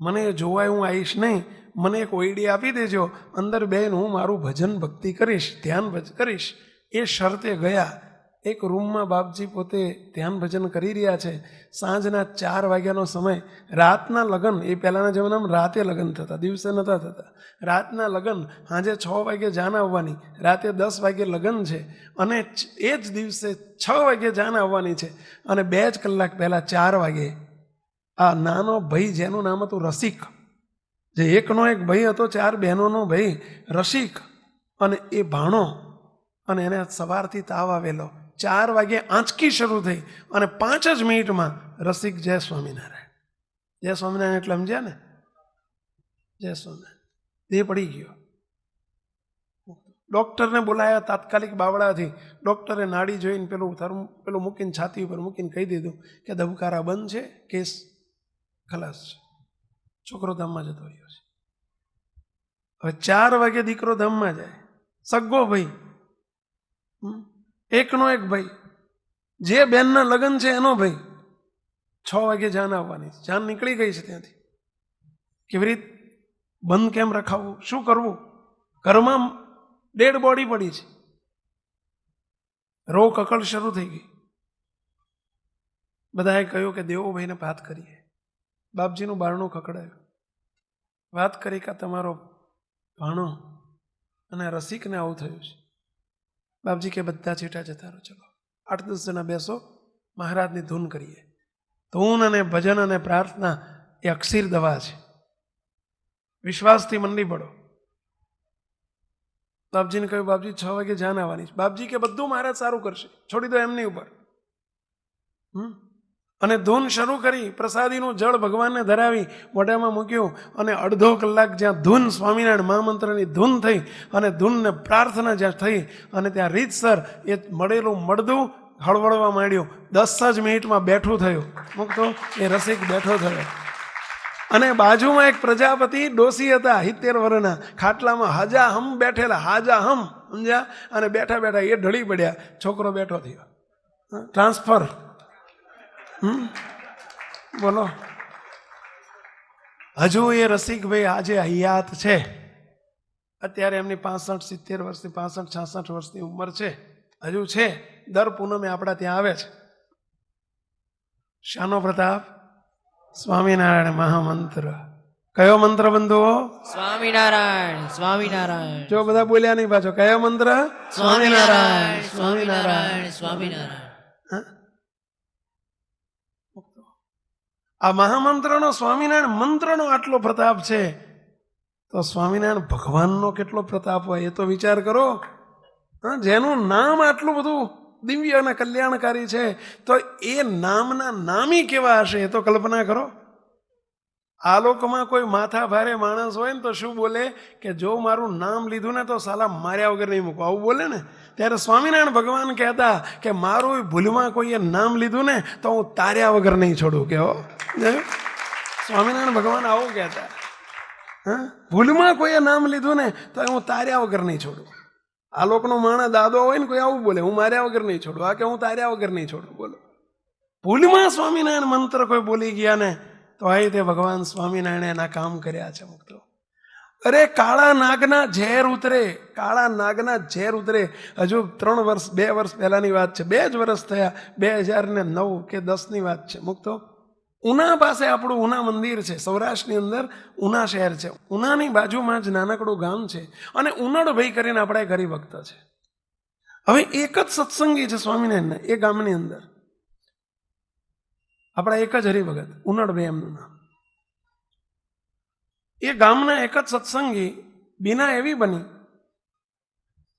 મને જોવાય હું આવીશ નહીં, મને એક ઓયડી આપી દેજો, અંદર બેન હું મારું ભજન ભક્તિ કરીશ, ધ્યાન કરીશ. એ શરતે ગયા. એક રૂમમાં બાપજી પોતે ધ્યાન ભજન કરી રહ્યા છે. સાંજના 4 વાગ્યાનો સમય, રાતના લગ્ન. એ પહેલાંના જમાનામાં રાતે લગ્ન થતા, દિવસે નહોતા થતા. રાતના લગ્ન, સાંજે 6 વાગે જાન આવવાની, રાતે 10 વાગે લગ્ન છે. અને એ જ દિવસે 6 વાગે જાન આવવાની છે. અને 2 જ કલાક પહેલાં 4 વાગે આ નાનો ભાઈ, જેનું નામ હતું રસિક, જે એકનો એક ભાઈ હતો, 4 બહેનોનો ભાઈ રસિક, અને એ ભાણો, અને એને સવારથી તાવ આવેલો. 4 વાગે આંચકી શરૂ થઈ અને 5 જ મિનિટમાં રસિક જય સ્વામિનારાયણ, જય સ્વામિનારાયણ એટલે સમજ્યા ને, જય સ્વામિનારાયણ, દેહ પડી ગયો. ડૉક્ટરને બોલાયા તાત્કાલિક બાવળાથી. ડૉક્ટરે નાડી જોઈને પેલું મૂકીને, છાતી ઉપર મૂકીને કહી દીધું કે ધબકારા બંધ છે, કેસ ખલાસ છે, છોકરો ધામમાં જતો રહ્યો છે. હવે 4 વાગે દીકરો ધામમાં જાય, સગ્ગો ભાઈ, એકનો એક ભાઈ, જે બેનના લગ્ન છે એનો ભાઈ. 6 વાગે જાન આવવાની, જાન નીકળી ગઈ છે ત્યાંથી. કેવી રીત બંધ કેમ રખાવવું, શું કરવું? ઘરમાં ડેડ બોડી પડી છે, રો કકળ શરૂ થઈ ગઈ. બધાએ કહ્યું કે દેવુભાઈને વાત કરીએ. બાપજીનું બારણું ખખડાયું. વાત કરી કે તમારો ભાણો અને રસિકને આવું થયું છે. બાપજી કે બધા છેટા જતા રહો, ચલો 8-10 જણા બેસો, મહારાજની ધૂન કરીએ. ધૂન અને ભજન અને પ્રાર્થના એ અક્ષીર દવા છે. વિશ્વાસથી મંડી પડો. બાપજીને કહ્યું, બાપજી 6 વાગે જાન આવવાની છે. બાપજી કે બધું મહારાજ સારું કરશે, છોડી દો એમની ઉપર. અને ધૂન શરૂ કરી. પ્રસાદીનું જળ ભગવાનને ધરાવી મોઢામાં મૂક્યું અને અડધો કલાક જ્યાં ધૂન, સ્વામિનારાયણ મહામંત્રની ધૂન થઈ અને ધૂનને પ્રાર્થના જ્યાં થઈ અને ત્યાં રીતસર એ મળેલું મળદું હળવળવા માંડ્યું. 10 જ મિનિટમાં બેઠું થયું. મૂકતો એ રસિક બેઠો થયો. અને બાજુમાં એક પ્રજાપતિ ડોસી હતા 70 વર્ષના, ખાટલામાં હાજા હમ બેઠેલા, હાજા હમ, સમજ્યા? અને બેઠા બેઠા એ ઢળી પડ્યા. છોકરો બેઠો થયો. ટ્રાન્સફર. બોલો. હજુ એ રસિકભાઈ આજે હયાત છે. અત્યારે એમની 65-70 વર્ષની, 65-66 વર્ષની ઉંમર છે, હજુ છે. દર પૂનમે આપણા ત્યાં આવે છે. શાનો પ્રતાપ? સ્વામિનારાયણ મહામંત્ર. કયો મંત્ર બંધુઓ? સ્વામિનારાયણ, સ્વામિનારાયણ. જો બધા બોલ્યા નહીં પાછો. કયો મંત્ર? સ્વામિનારાયણ, સ્વામિનારાયણ, સ્વામિનારાયણ. આ મહામંત્રનો, સ્વામિનારાયણ મંત્રનો આટલો પ્રતાપ છે, તો સ્વામિનારાયણ ભગવાનનો કેટલો પ્રતાપ હોય એ તો વિચાર કરો. જેનું નામ આટલું બધું દિવ્ય અને કલ્યાણકારી છે, તો એ નામના નામી કેવા હશે એ તો કલ્પના કરો. આ લોકમાં કોઈ માથા ભારે માણસ હોય ને તો શું બોલે કે જો મારું નામ લીધું ને તો સાલા માર્યા વગર નહીં મૂકો, આવું બોલે ને. ત્યારે સ્વામિનારાયણ ભગવાન કહેતા કે મારું ભૂલમાં કોઈએ નામ લીધું ને તો હું તાર્યા વગર નહીં છોડું. કેવો સ્વામિનારાયણ ભગવાન આવું કહેતા. હા, ભૂલમાં કોઈએ નામ લીધું ને તો હું તાર્યા વગર નહીં છોડું. આ લોકોનો માણસ દાદો હોય ને કોઈ આવું બોલે, હું માર્યા વગર નહીં છોડું. આ કે હું તાર્યા વગર નહીં છોડું. બોલો, ભૂલમાં સ્વામિનારાયણ મંત્ર કોઈ બોલી ગયા ને તો આ રીતે ભગવાન સ્વામિનારાયણ એના કામ કર્યા છે મુક્તો. અરે કાળા નાગના ઝેર ઉતરે, કાળા નાગના ઝેર ઉતરે. હજુ 2 વર્ષ પહેલાની વાત છે, 2 જ વર્ષ થયા, 2009 કે 10ની વાત છે મુક્તો. ઉના પાસે આપણું ઉના મંદિર છે, સૌરાષ્ટ્રની અંદર ઉના શહેર છે. ઉનાની બાજુમાં જ નાનકડું ગામ છે અને ઉનડભાઈ કરીને આપણા એક હરિભક્ત છે. હવે એક જ સત્સંગી છે સ્વામિનારાયણના એ ગામની અંદર, આપણા એક જ હરિભગત ઉનડભાઈ એમનું નામ. એ ગામના એક જ સત્સંગી બીના એવી બની,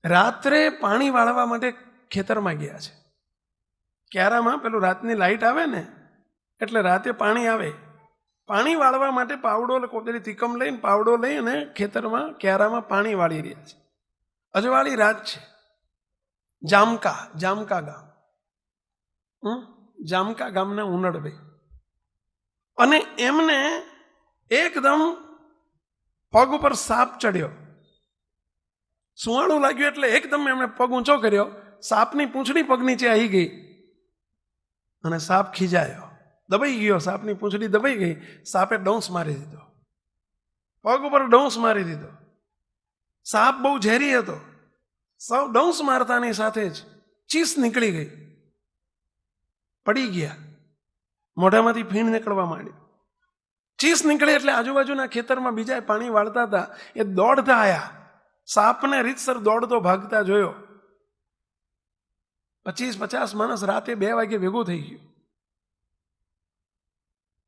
રાત્રે પાણી વાળવા માટે ખેતરમાં ગયા છે. ક્યારામાં પેલું રાતની લાઈટ આવે ને એટલે રાતે પાણી આવે, પાણી વાળવા માટે પાવડો કોતરી તીકમ લઈને પાવડો લઈ અને ખેતરમાં ક્યારામાં પાણી વાળી રહ્યા છે. અજવાળી રાત છે. જામકા ગામ, જામકા ગામના ઉનડભાઈ. અને એમને એકદમ પગ ઉપર સાપ ચડ્યો, સુવાળું લાગ્યું એટલે એકદમ એમણે પગ ઊંચો કર્યો, સાપની પૂંછડી પગ નીચે આવી ગઈ અને સાપ ખીજાયો, દબાઈ ગયો. સાપની પૂંછડી દબાઈ ગઈ, સાપે ડોંસ મારી દીધો, પગ ઉપર ડોંસ મારી દીધો. સાપ બહુ ઝેરી હતો, સૌ ડોંસ મારતાની સાથે જ ચીસ નીકળી ગઈ, પડી ગયા, મોઢામાંથી ફીણ નીકળવા માંડ્યું. ચીસ નીકળે એટલે આજુબાજુના ખેતરમાં બીજા પાણી વાળતા હતા એ દોડતા આવ્યા, સાપને રીતસર દોડતો ભાગતા જોયો. 25-50 માણસ રાતે 2 વાગે ભેગું થઈ ગયું.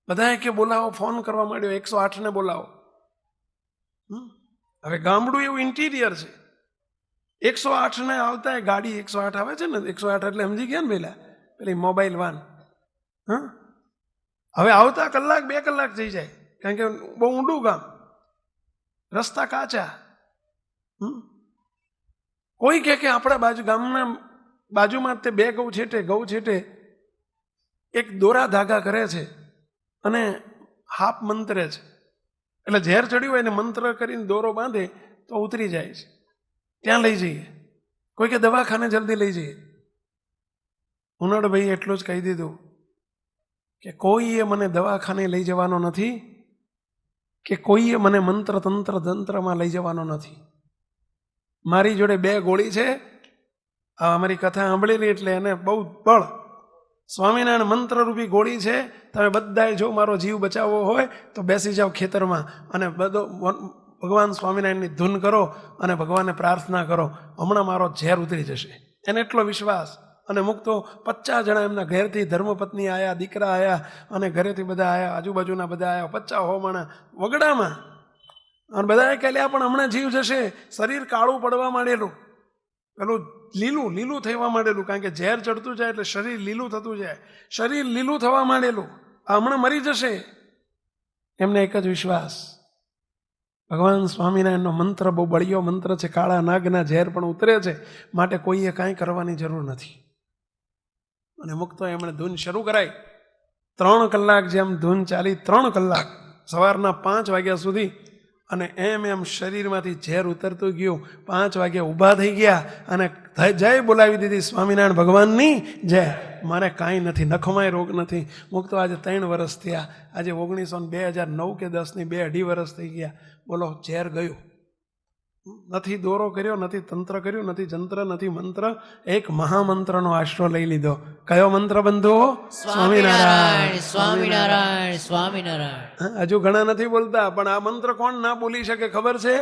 બધાએ કે બોલાવો, ફોન કરવા માંડ્યો, 108 ને બોલાવો. હવે ગામડું એવું ઇન્ટિરિયર છે, 108 ને આવતા ગાડી 108 આવે છે ને, 108 એટલે સમજી ગયા ને પેલા પેલી મોબાઈલ વાન. હા, હવે આવતા કલાક 2 કલાક થઈ જાય, કારણ કે બહુ ઊંડું ગામ, રસ્તા કાચા. કોઈ કે આપણા ગામના બાજુમાં તે 2 ગૌ છેટે એક દોરા ધાગા કરે છે અને હાપ મંત્રે છે, એટલે ઝેર ચડ્યું હોય ને મંત્ર કરીને દોરો બાંધે તો ઉતરી જાય છે. ત્યાં લઈ જઈએ, કોઈ કે દવાખાને જલ્દી લઈ જઈએ. ઉનડભાઈ એટલું જ કહી દીધું કે કોઈએ મને દવાખાને લઈ જવાનો નથી, કે કોઈએ મને મંત્ર તંત્ર તંત્રમાં લઈ જવાનો નથી. મારી જોડે 2 ગોળી છે. આ અમારી કથા સાંભળેલી એટલે એને બહુ બળ. સ્વામિનારાયણ મંત્રરૂપી ગોળી છે. તમે બધાએ જો મારો જીવ બચાવવો હોય તો બેસી જાઓ ખેતરમાં અને બધો ભગવાન સ્વામિનારાયણની ધૂન કરો અને ભગવાનને પ્રાર્થના કરો, હમણાં મારો ઝેર ઉતરી જશે. એને એટલો વિશ્વાસ. અને મુક્તો 50 જણા એમના ઘરેથી, ધર્મપત્ની આવ્યા, દીકરા આવ્યા અને ઘરેથી બધા આવ્યા, આજુબાજુના બધા આવ્યા, 50 માણા વગડામાં. અને બધાએ કહેલ્યા પણ હમણાં જીવ જશે. શરીર કાળું પડવા માંડેલું, પેલું લીલું થવા માંડેલું, કારણ કે ઝેર ચડતું જાય એટલે શરીર લીલું થતું જાય, શરીર લીલું થવા માંડેલું, આ હમણાં મરી જશે. એમને એક જ વિશ્વાસ, ભગવાન સ્વામિનારાયણનો મંત્ર બહુ બળિયો મંત્ર છે, કાળા નાગના ઝેર પણ ઉતરે છે, માટે કોઈએ કાંઈ કરવાની જરૂર નથી. અને મુક્તો એમણે ધૂન શરૂ કરાઈ. 3 કલાક જેમ ધૂન ચાલી, 3 કલાક સવારના 5 વાગ્યા સુધી. અને એમ શરીરમાંથી ઝેર ઉતરતું ગયું. 5 વાગે ઊભા થઈ ગયા અને જય બોલાવી દીધી, સ્વામિનારાયણ ભગવાનની જય. મારે કાંઈ નથી, નખમાય રોગ નથી. મુક્તો આજે 3 વર્ષ થયા. આજે 2009 કે 10ની 2-2.5 વર્ષ થઈ ગયા. બોલો, ઝેર ગયું. નથી દોરો કર્યો, નથી તંત્ર કર્યું, નથી જંત્ર, નથી મંત્ર. એક મહામંત્રનો આશરો લઈ લીધો. કયો મંત્ર બંધુઓ? સ્વામિનારાયણ સ્વામિનારાયણ સ્વામિનારાયણ. હજુ ઘણા નથી બોલતા, પણ આ મંત્ર કોણ ના બોલી શકે ખબર છે?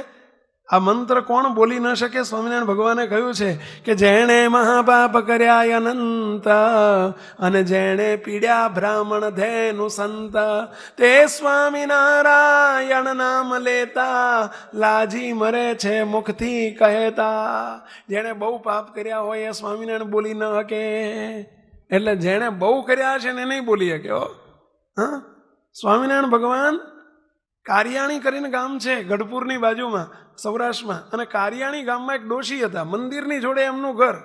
આ મંત્ર કોણ બોલી ન શકે? સ્વામિનારાયણ ભગવાને કહ્યું છે કે જેણે મહાપાપ કર્યા અનંત અને જેણે પીડ્યા બ્રાહ્મણ ધેનુ સંત, તે સ્વામિનારાયણ નામ લેતા લાજી મરે છે મુખથી કહેતા. જેણે બહુ પાપ કર્યા હોય એ સ્વામિનારાયણ બોલી ન શકે. એટલે જેણે બહુ કર્યા છે ને નહીં બોલી શકે. હા, સ્વામિનારાયણ ભગવાન કારિયાણી કરીને ગામ છે ગઢપુરની બાજુમાં, સૌરાષ્ટ્રમાં. અને કારિયાણી ગામમાં એક ડોશી હતા, મંદિરની જોડે એમનું ઘર.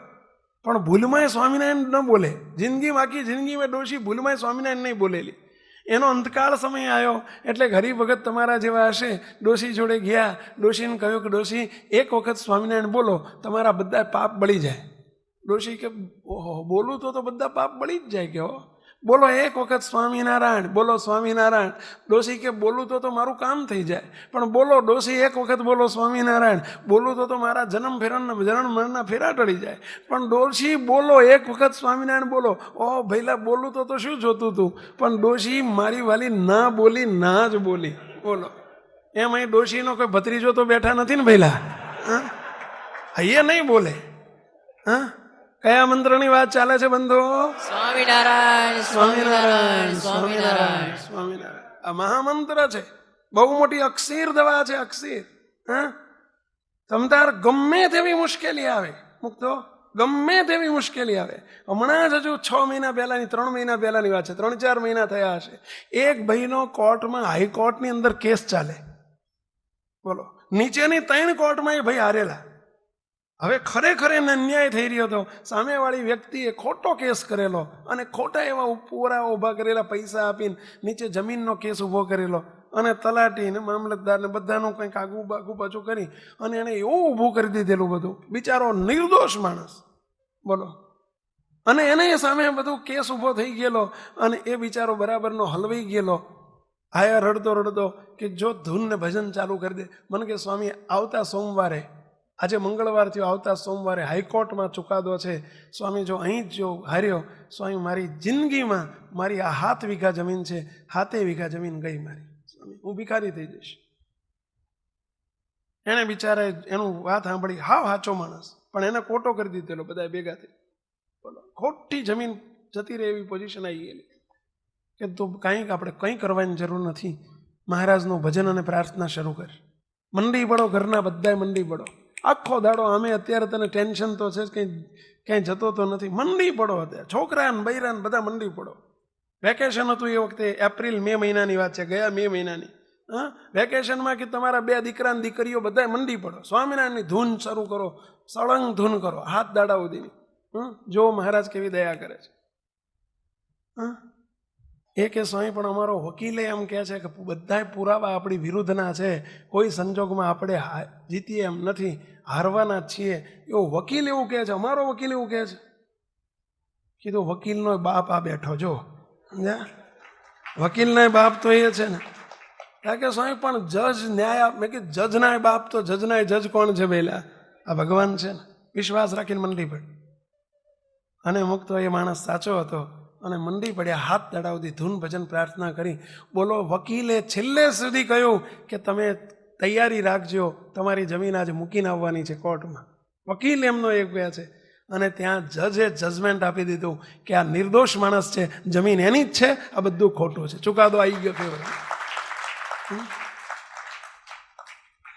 પણ ભૂલમાં સ્વામિનારાયણ ન બોલે. જિંદગી બાકી જિંદગીમાં ડોશી ભૂલમાં સ્વામિનારાયણ નહીં બોલેલી. એનો અંતકાળ સમય આવ્યો એટલે હરિભગત તમારા જેવા હશે, ડોશી જોડે ગયા, ડોશીને કહ્યું કે ડોશી એક વખત સ્વામિનારાયણ બોલો, તમારા બધા પાપ બળી જાય. ડોશી કે ઓહો, બોલું તો બધા પાપ બળી જ જાય કે હો, બોલો એક વખત સ્વામિનારાયણ, બોલો સ્વામિનારાયણ. ડોશી કે બોલું તો મારું કામ થઈ જાય, પણ બોલો ડોશી એક વખત બોલો સ્વામિનારાયણ, બોલું તો મારા જન્મ મરણના ફેરા ટળી જાય. પણ ડોશી બોલો એક વખત સ્વામિનારાયણ બોલો. ઓહ ભઈલા, બોલું તો શું જોતું તું, પણ ડોશી મારી વાલી ના બોલી, ના જ બોલી. બોલો એમ અહીં ડોશીનો કોઈ ભત્રીજો તો બેઠા નથી ને ભઈલા? હા, અહીંયા નહીં બોલે. હા, કયા મંત્રની વાત ચાલે છે બંધો? સ્વામિનારાયણ સ્વામિનારાયણ સ્વામિનારાયણ સ્વામિનારાયણ. આ મહામંત્ર છે, બહુ મોટી અક્ષીર દવા છે, અક્ષીર. હા, તમતાર ગમે તેવી મુશ્કેલી આવે, મુક્તો ગમે તેવી મુશ્કેલી આવે. હમણાં જ હજુ 6 મહિના પહેલાની, 3 મહિના પહેલાની વાત છે, 3-4 મહિના થયા હશે. એક ભાઈનો કોર્ટમાં, હાઈકોર્ટની અંદર કેસ ચાલે. બોલો, નીચેની 3 કોર્ટમાં એ ભાઈ હારેલા. હવે ખરેખર એને અન્યાય થઈ રહ્યો હતો. સામેવાળી વ્યક્તિએ ખોટો કેસ કરેલો અને ખોટા એવા પૂરા ઊભા કરેલા, પૈસા આપીને નીચે જમીનનો કેસ ઊભો કરેલો અને તલાટીને મામલતદારને બધાનું કંઈક આગું બાગું પાછું કરી અને એને એવું ઊભું કરી દીધેલું બધું. બિચારો નિર્દોષ માણસ, બોલો. અને એને સામે બધું કેસ ઊભો થઈ ગયેલો અને એ બિચારો બરાબરનો હલવાઈ ગયેલો. આયા રડતો રડતો કે જો ધૂન ને ભજન ચાલુ કરી દે. મને કે સ્વામી આવતા સોમવારે, આજે મંગળવાર થયો, આવતા સોમવારે હાઈકોર્ટમાં ચુકાદો છે સ્વામી, જો અહીં જ જો હાર્યો સ્વામી, મારી જિંદગીમાં મારી આ 7 વીઘા જમીન છે, 7 વીઘા જમીન ગઈ મારી સ્વામી, હું ભિખારી થઈ જઈશ. એને બિચારે એનું વાત સાંભળી, હાવ સાચો માણસ, પણ એને ખોટો કરી દીધેલો બધા ભેગા થઈ. બોલો, ખોટી જમીન જતી રહે એવી પોઝિશન આવી ગયેલી કે તું કંઈક આપણે કંઈ કરવાની જરૂર નથી, મહારાજનું ભજન અને પ્રાર્થના શરૂ કર. મંડી પડો, ઘરના બધાય મંડી પડો. આખો દાડો અમે અત્યારે તને ટેન્શન તો છે જ, ક્યાંય જતો તો નથી, મંડી પડો. અત્યારે છોકરા ને બૈરા ને બધા મંડી પડો. વેકેશન હતું એ વખતે, એપ્રિલ-મે મહિનાની વાત છે, ગયા મે મહિનાની. હા, વેકેશનમાં કે તમારા 2 દીકરા ને દીકરીઓ બધા મંડી પડો, સ્વામિનારાયણની ધૂન શરૂ કરો, સળંગ ધૂન કરો, હાથ દાડા સુધીની. જો મહારાજ કેવી દયા કરે છે. હા, એ કે સ્વામી પણ અમારો વકીલે એમ કહે છે કે બધાય પુરાવા આપણી વિરુદ્ધના છે, કોઈ સંજોગમાં આપણે જીતીએ એમ નથી, હારવાના જ છીએ. એવો વકીલ એવું કહે છે, અમારો વકીલ એવું કહે છે. કીધું વકીલનો બાપ આ બેઠો, જો વકીલના બાપ તો એ છે ને. કારણ કે સ્વામી પણ જજ ન્યાય, મેં કીધું જજના બાપ તો જજના જજ કોણ છે બેલા? આ ભગવાન છે ને. વિશ્વાસ રાખીને મંડી પડી અને મુક્તો એ માણસ સાચો હતો અને મંડી પડ્યા, હાથ દડાવતી ધૂન ભજન પ્રાર્થના કરી. બોલો, વકીલે છેલ્લે સુધી કહ્યું કે તમે તૈયારી રાખજો, તમારી જમીન આજે મૂકીને આવવાની છે કોર્ટમાં. વકીલ એમનો એક ગયા છે અને ત્યાં જજે જજમેન્ટ આપી દીધું કે આ નિર્દોષ માણસ છે, જમીન એની જ છે, આ બધું ખોટું છે. ચુકાદો આવી ગયો ફેવર.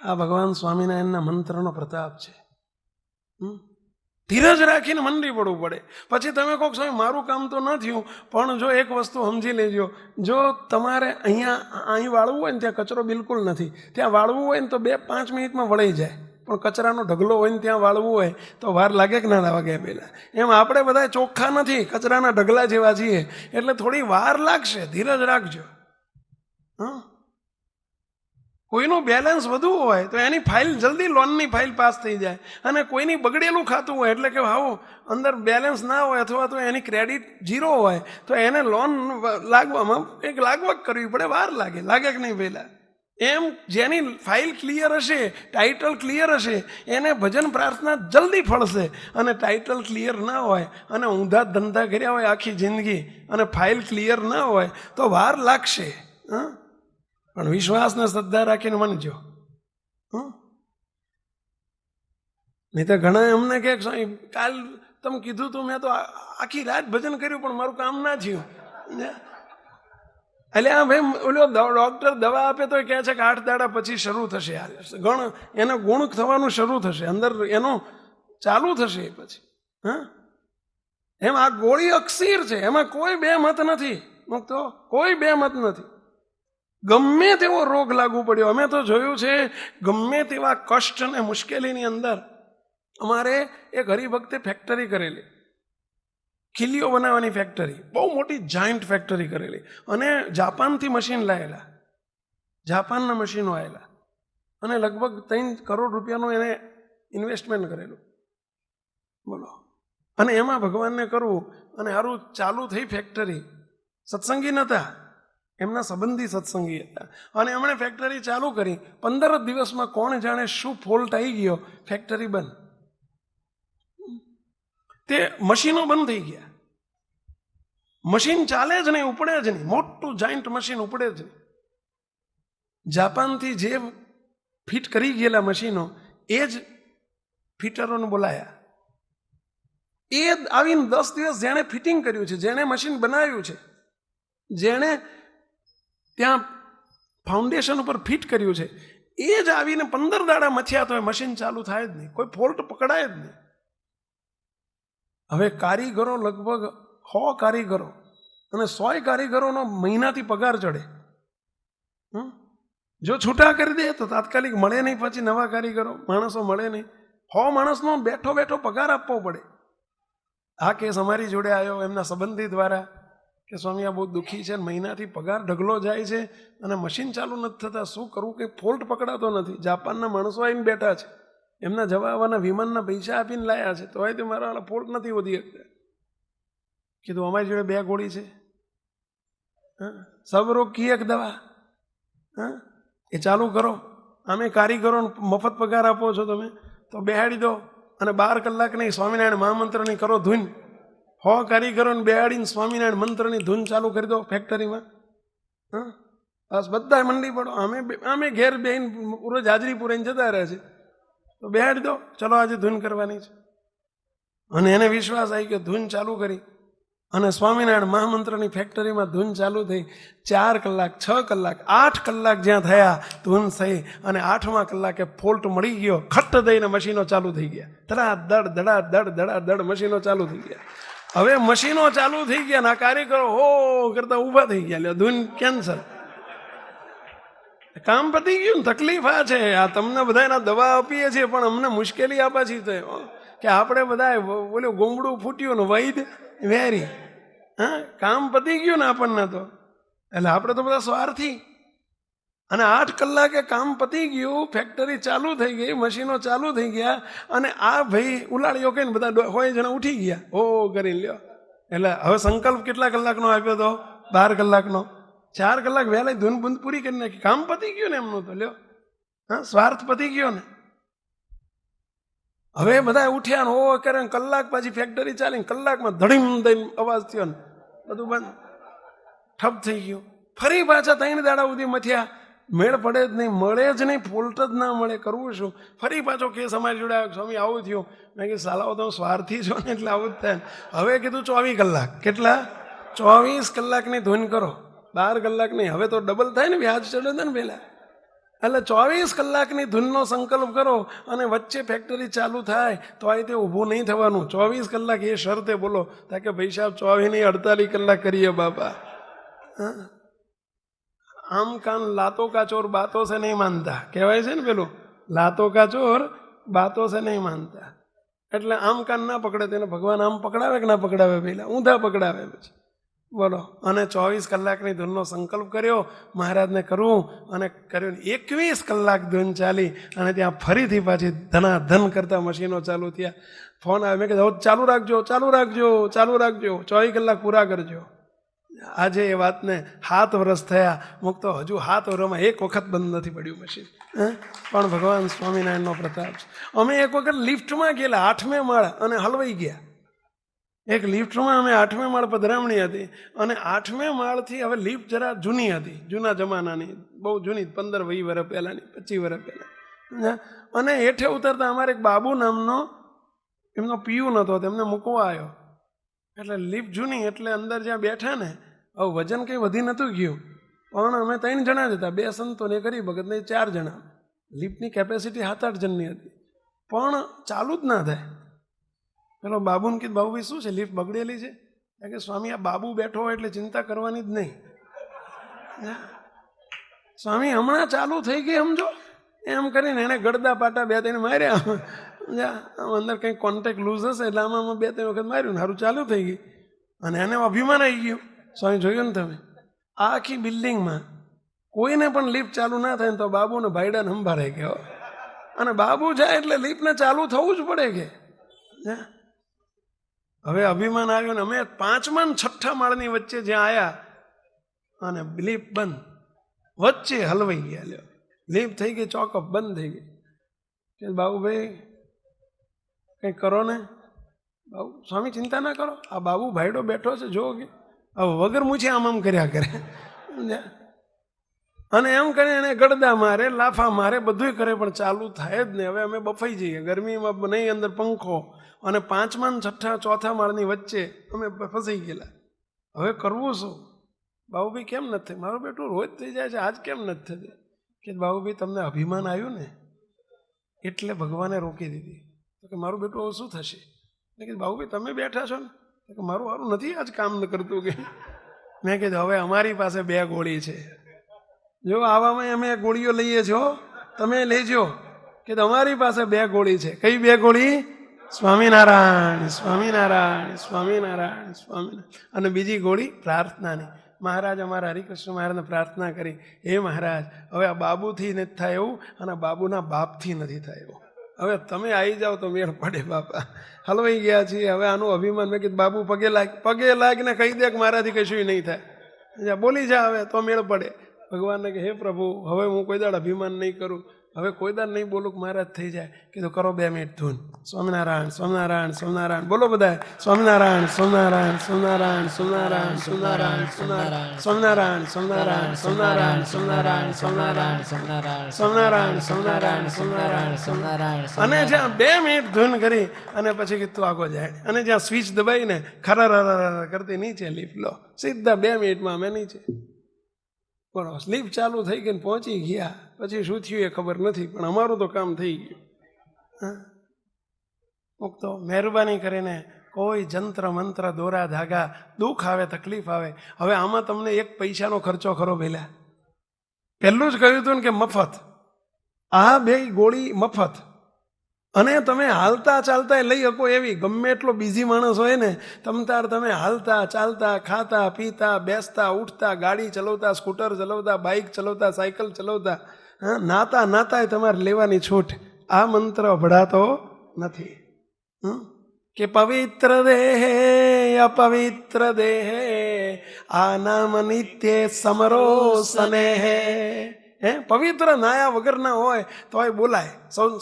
આ ભગવાન સ્વામિનારાયણના મંત્રનો પ્રતાપ છે. ધીરજ રાખીને મંડી પડવું પડે. પછી તમે કહો સ્વામી મારું કામ તો ન થયું, પણ જો એક વસ્તુ સમજી લેજો, જો તમારે અહીં વાળવું હોય ને ત્યાં કચરો બિલકુલ નથી, ત્યાં વાળવું હોય ને તો 2-5 મિનિટમાં વળાઈ જાય, પણ કચરાનો ઢગલો હોય ને ત્યાં વાળવું હોય તો વાર લાગે કે ના લાગે પહેલાં. એમ આપણે બધા ચોખ્ખા નથી, કચરાના ઢગલા જેવા છીએ, એટલે થોડી વાર લાગશે, ધીરજ રાખજો. હા, કોઈનું બેલેન્સ વધુ હોય તો એની ફાઇલ જલ્દી લોનની ફાઇલ પાસ થઈ જાય, અને કોઈની બગડેલું ખાતું હોય એટલે કે હાવ અંદર બેલેન્સ ના હોય અથવા તો એની ક્રેડિટ 0 હોય તો એને લોન લાગવામાં કંઈક લાગવગ કરવી પડે, વાર લાગે કે નહીં પહેલાં. એમ જેની ફાઇલ ક્લિયર હશે, ટાઇટલ ક્લિયર હશે, એને ભજન પ્રાર્થના જલ્દી ફળશે. અને ટાઇટલ ક્લિયર ના હોય અને ઊંધા ધંધા કર્યા હોય આખી જિંદગી અને ફાઇલ ક્લિયર ના હોય તો વાર લાગશે. હા, પણ વિશ્વાસને શ્રદ્ધા રાખીને માનજો. નહીં તો ઘણા અમને કે કાલ તમે કીધું તું, મેં તો આખી રાત ભજન કર્યું પણ મારું કામ ના થયું. એટલે આ ભાઈ ઓલો ડોક્ટર દવા આપે તો કહે છે કે 8 દાડા પછી શરૂ થશે, એનો ગુણ થવાનું શરૂ થશે, અંદર એનું ચાલુ થશે પછી. હા, એમ આ ગોળી અક્ષીર છે, એમાં કોઈ 2 મત નથી. તો કોઈ 2 મત નથી. ગમે તેવો રોગ લાગુ પડ્યો, અમે તો જોયું છે, ગમે તેવા કષ્ટ અને મુશ્કેલીની અંદર અમારે એક હરિભક્તે ફેક્ટરી કરેલી ખીલીઓ બનાવવાની ફેક્ટરી, બહુ મોટી જાયન્ટ ફેક્ટરી કરેલી, અને જાપાનથી મશીન લાવેલા, જાપાનના મશીનો આવેલા, અને લગભગ 3 કરોડ રૂપિયાનું એને ઇન્વેસ્ટમેન્ટ કરેલું, બોલો. અને એમાં ભગવાનને કરવું, અને સારું ચાલુ થઈ ફેક્ટરી. સત્સંગી નહોતા, એમના સંબંધી સત્સંગી હતા, અને એમણે ફેક્ટરી ચાલુ કરી. 15 જ દિવસમાં કોણ જાણે શું ફોલ્ટ આવી ગયો, ફેક્ટરી બંધ. તે મશીનો બંધ થઈ ગયા, મશીન ચાલે જ નહીં, ઉપડે જ નહીં, મોટું જાયન્ટ મશીન ઉપડે જ નહીં. જાપાનથી જે ફિટ કરી ગયેલા મશીનો એ જ ફિટરોને બોલાયા. એ આવીને 10 દિવસ જેણે ફિટિંગ કર્યું છે, જેણે મશીન બનાવ્યું છે, જેણે ત્યાં ફાઉન્ડેશન ઉપર ફિટ કર્યું છે, એ જ આવીને 15 દાડા મથ્યા તો એ મશીન ચાલુ થાય જ નહીં, કોઈ ફોલ્ટ પકડાય જ નહીં. હવે કારીગરો લગભગ 100 કારીગરો, અને 100 કારીગરોનો મહિનાથી પગાર ચડે. જો છૂટા કરી દે તો તાત્કાલિક મળે નહીં, પછી નવા કારીગરો માણસો મળે નહીં. 100 માણસનો બેઠો બેઠો પગાર આપવો પડે. આ કેસ અમારી જોડે આવ્યો એમના સંબંધી દ્વારા કે સ્વામી આ બહુ દુઃખી છે, મહિનાથી પગાર ઢગલો જાય છે અને મશીન ચાલુ નથી થતા, શું કરવું, કંઈ ફોલ્ટ પકડાતો નથી. જાપાનના માણસો આવીને બેઠા છે, એમના જવા આવવાના વિમાનના પૈસા આપીને લાયા છે, તો તે મારા ફોલ્ટ નથી વધી શકતા. કીધું અમારી જોડે 2 ગોળી છે, સબ રોગ કી એક દવા, એ ચાલુ કરો. અમે કારીગરો મફત પગાર આપો છો તમે, તો બેહાડી દો, અને 12 કલાક નહીં સ્વામિનારાયણ મહામંત્રની કરો ધૂન. 100 કારીગરોને બેહાડીને સ્વામિનારાયણ મંત્રની ધૂન ચાલુ કરી દો ફેક્ટરીમાં. બસ બધા મંડી પડો. અમે ઘેર બેહીને રોજ હાજરી પૂરાઈને જતા રહે છે, તો બેહાડી દો, ચલો આજે ધૂન કરવાની છે. અને એને વિશ્વાસ આવી કે ધૂન ચાલુ કરી, અને સ્વામિનારાયણ મહામંત્રની ફેક્ટરીમાં ધૂન ચાલુ થઈ. 4 કલાક, 6 કલાક, 8 કલાક જ્યાં થયા ધૂન થઈ, અને 8મા કલાકે ફોલ્ટ મળી ગયો. ખટ્ટ દઈને મશીનો ચાલુ થઈ ગયા, ધડાધડ ધડાધડ ધડાધડ મશીનો ચાલુ થઈ ગયા. હવે મશીનો ચાલુ થઈ ગયા, ના કારીગરો હો કરતા ઊભા થઈ ગયા, લ્યો ધૂન કેન્સલ, કામ પતી ગયું. તકલીફ આ છે, આ તમને બધાના દવા આપીએ છીએ, પણ અમને મુશ્કેલી આ પાછી થઈ કે આપણે બધા બોલ્યો ગોમડું ફૂટ્યું ને વૈદ વેરી. કામ પતી ગયું ને આપણને તો, એટલે આપણે તો બધા સ્વાર્થી. અને 8 કલાકે કામ પતી ગયું, ફેક્ટરી ચાલુ થઈ ગઈ, મશીનો ચાલુ થઈ ગયા, અને આ ભાઈ ઉલાળીઓ કહીને બધા હોય જણા ઉઠી ગયા, ઓ કરીને લ્યો. એટલે હવે સંકલ્પ કેટલા કલાકનો આપ્યો હતો? 12 કલાકનો. 4 કલાક વહેલા ધૂન બૂંદ પૂરી કરી નાખી, કામ પતી ગયું ને એમનું તો લ્યો. સ્વાર્થ પતી ગયો ને. હવે બધા ઉઠ્યા ને ઓ કરે, કલાક પછી ફેક્ટરી ચાલી, કલાકમાં ધડીમ દઈને અવાજ થયો ને બધું બંધ, ઠપ થઈ ગયું. ફરી પાછા 3 દાડા સુધી મથ્યા, મેળ પડે જ નહીં, મળે જ નહીં, ફોલ્ટ જ ના મળે, કરવું શું? ફરી પાછો કેસ અમારી જોડે આવ્યો, સ્વામી આવું થયું. મેં કીધું સાલાઓ તમે સ્વાર્થી છો ને એટલે આવું જ થાય. હવે કીધું 24 કલાક. કેટલા? 24 કલાકની ધૂન કરો, 12 કલાક નહીં. હવે તો ડબલ થાય ને, વ્યાજ ચડે ને પહેલા. એટલે 24 કલાકની ધૂનનો સંકલ્પ કરો, અને વચ્ચે ફેક્ટરી ચાલુ થાય તો આ રીતે ઊભું નહીં થવાનું. 24 કલાક એ શરતે બોલો, તાકે ભાઈ સાહેબ 24 નહીં 48 કલાક કરીએ બાપા. આમ કાન લાતો કા ચોર બાતો સે નહીં માનતા, કહેવાય છે ને પેલું, લાતો કા ચોર બાતો સે નહીં માનતા. એટલે આમ કાન ના પકડે તેને ભગવાન આમ પકડાવે કે ના પકડાવે? પહેલા ઊંધા પકડાવે પછી, બોલો. અને 24 કલાકની ધૂનનો સંકલ્પ કર્યો, મહારાજને કરવું, અને કર્યું. 21 કલાક ધૂન ચાલી, અને ત્યાં ફરીથી પાછી ધનાધન કરતા મશીનો ચાલુ થયા. ફોન આવે, મેં કીધું ચાલુ રાખજો, ચાલુ રાખજો, ચાલુ રાખજો, 24 કલાક પૂરા કરજો. આજે એ વાતને 7 વર્ષ થયા, મૂકતો હજુ 7 વર્ષમાં 1 વખત બંધ નથી પડ્યું મશીન. પણ ભગવાન સ્વામિનારાયણનો પ્રતાપ છે. અમે એક વખત લિફ્ટમાં ગયેલા 8મે માળ, અને હલવાઈ ગયા. એક લિફ્ટમાં અમે 8મે માળ પધરામણી હતી, અને 8મે માળથી હવે લિફ્ટ જરા જૂની હતી, જૂના જમાનાની, બહુ જૂની, 15-20 વર્ષ પહેલાંની, 25 વર્ષ પહેલાં. અને હેઠે ઉતરતા અમારે એક બાબુ નામનો એમનો પીયું નહોતો, તેમને મૂકવા આવ્યો. એટલે લિફ્ટ જૂની, એટલે અંદર જ્યાં બેઠા ને, હવે વજન કંઈ વધી નહોતું ગયું, પણ અમે 3 જણા જ હતા, 2 સંતો ને કરી ભગત ને 4 જણા. લિફ્ટની કેપેસિટી 7-8 જણની હતી, પણ ચાલુ જ ના થાય. પેલો બાબુને કીધું, બાબુભાઈ શું છે, લિફ્ટ બગડેલી છે? કે સ્વામી આ બાબુ બેઠો હોય એટલે ચિંતા કરવાની જ નહીં, સ્વામી હમણાં ચાલુ થઈ ગઈ સમજો. એમ કરીને એને ગડદા પાટા 2-3 માર્યા. અંદર કંઈક કોન્ટેક્ટ લૂઝ હશે એટલે આમાં 2-3 વખત માર્યું ને સારું ચાલુ થઈ ગઈ. અને એને અભિમાન આવી ગયું. સ્વામી જોયું ને તમે, આ આખી બિલ્ડિંગમાં કોઈને પણ લિફ્ટ ચાલુ ના થાય ને તો બાબુને ભાઈડાને સંભાળે કે હો. અને બાબુ જાય એટલે લિફ્ટને ચાલુ થવું જ પડે કે. હવે અભિમાન આવ્યું ને અમે 5મા અને 6ઠા માળની વચ્ચે જ્યાં આવ્યા અને લિફ્ટ બંધ, વચ્ચે હલવાઈ ગયા. લ્યો, લિફ્ટ થઈ ગઈ ચોકઅપ, બંધ થઈ ગઈ. કે બાબુભાઈ કંઈક કરો ને. બાબુ સ્વામી ચિંતા ના કરો, આ બાબુ ભાઈડો બેઠો છે જો કે હવે વગર મૂછે આમ કર્યા કરે. અને એમ કરે એને ગડદા મારે, લાફા મારે, બધું કરે પણ ચાલુ થાય જ નહીં. હવે અમે બફાઈ જઈએ, ગરમીમાં નહીં, અંદર પંખો, અને 5મા અને 6ઠા 4થા માળની વચ્ચે અમે ફસાઈ ગયેલા. હવે કરવું શું? બાબુભાઈ કેમ નથી થઈ? મારું બેટું રોજ થઈ જાય છે, આજ કેમ નથી થતી? કે બાબુભાઈ તમને અભિમાન આવ્યું ને એટલે ભગવાને રોકી દીધી. તો કે મારું બેટું હવે શું થશે? કે બાબુભાઈ તમે બેઠા છો ને, કે મારું સારું નથી આજ કામ ન કરતું. કે મેં કીધું હવે અમારી પાસે 2 ગોળી છે, જો આવામાં અમે ગોળીઓ લઈએ છો, તમે લેજો. કે તમારી પાસે 2 ગોળી છે. કઈ 2 ગોળી? સ્વામિનારાયણ સ્વામિનારાયણ સ્વામિનારાયણ સ્વામિનારાયણ. અને બીજી ગોળી પ્રાર્થનાની. મહારાજ અમારા હરિકૃષ્ણ મહારાજને પ્રાર્થના કરી, હે મહારાજ હવે આ બાબુથી નથી થાય એવું, અને બાબુના બાપથી નથી થાય એવું. હવે તમે આવી જાઓ તો મેળ પડે. બાપા હલવાઈ ગયા છીએ. હવે આનું અભિમાન. મેં કીધું બાબુ પગે લાગને કહી દે કે મારાથી કશું નહીં થાય, બોલી જા હવે તો મેળ પડે. ભગવાનને કે હે પ્રભુ હવે હું કોઈ દાડ અભિમાન નહીં કરું, હવે કોઈ દાડ નહીં બોલું કે મહારાજ થઈ જાય. કીધું કરો 2 મિનિટ ધૂન. સ્વામિનારાયણ સ્વામિનારાયણ સ્વામિનારાયણ બોલો બધા. સ્વામિનારાયણ સ્વામિનારાયણ સ્વામિનારાયણ સ્વામિનારાયણ સ્વામિનારાયણ સ્વામિનારાયણ સ્વામિનારાયણ સ્વામિનારાયણ સ્વામિનારાયણ સ્વામિનારાયણ સ્વામિનારાયણ સ્વામિનારાયણ સ્વામિનારાયણ સ્વામિનારાયણ સ્વામિનારાયણ. અને જ્યાં 2 મિનિટ ધૂન કરી અને પછી કીધું આગો જાય. અને જ્યાં સ્વિચ દબાઈને ખરા કરતી નીચે લિફ્ટ લો, સીધા 2 મિનિટમાં અમે નીચે. પણ સ્લીપ ચાલુ થઈ ગઈ, પહોંચી ગયા. પછી શું થયું એ ખબર નથી, પણ અમારું તો કામ થઈ ગયું. તો મહેરબાની કરીને કોઈ જંત્ર મંત્ર દોરા ધાગા, દુઃખ આવે તકલીફ આવે, હવે આમાં તમને 1 પૈસાનો ખર્ચો ખરો પહેલા. પહેલું જ કહ્યું હતું ને કે મફત. આ 2 ગોળી મફત. અને તમે હાલતા ચાલતા લઈ શકો એવી. ગમે એટલો બિઝી માણસ હોય ને, તમે હાલતા ચાલતા ખાતા પીતા બેસતા ઉઠતા ગાડી ચલાવતા સ્કૂટર ચલાવતા બાઇક ચલાવતા સાયકલ ચલાવતા નાતા તમારે લેવાની છૂટ. આ મંત્ર ભળાતો નથી. કે પવિત્ર દેહે અપવિત્ર દેહે આ નામ નિત્ય સમરો સ્નેહે. પવિત્ર નાયા વગરના હોય તોય બોલાય,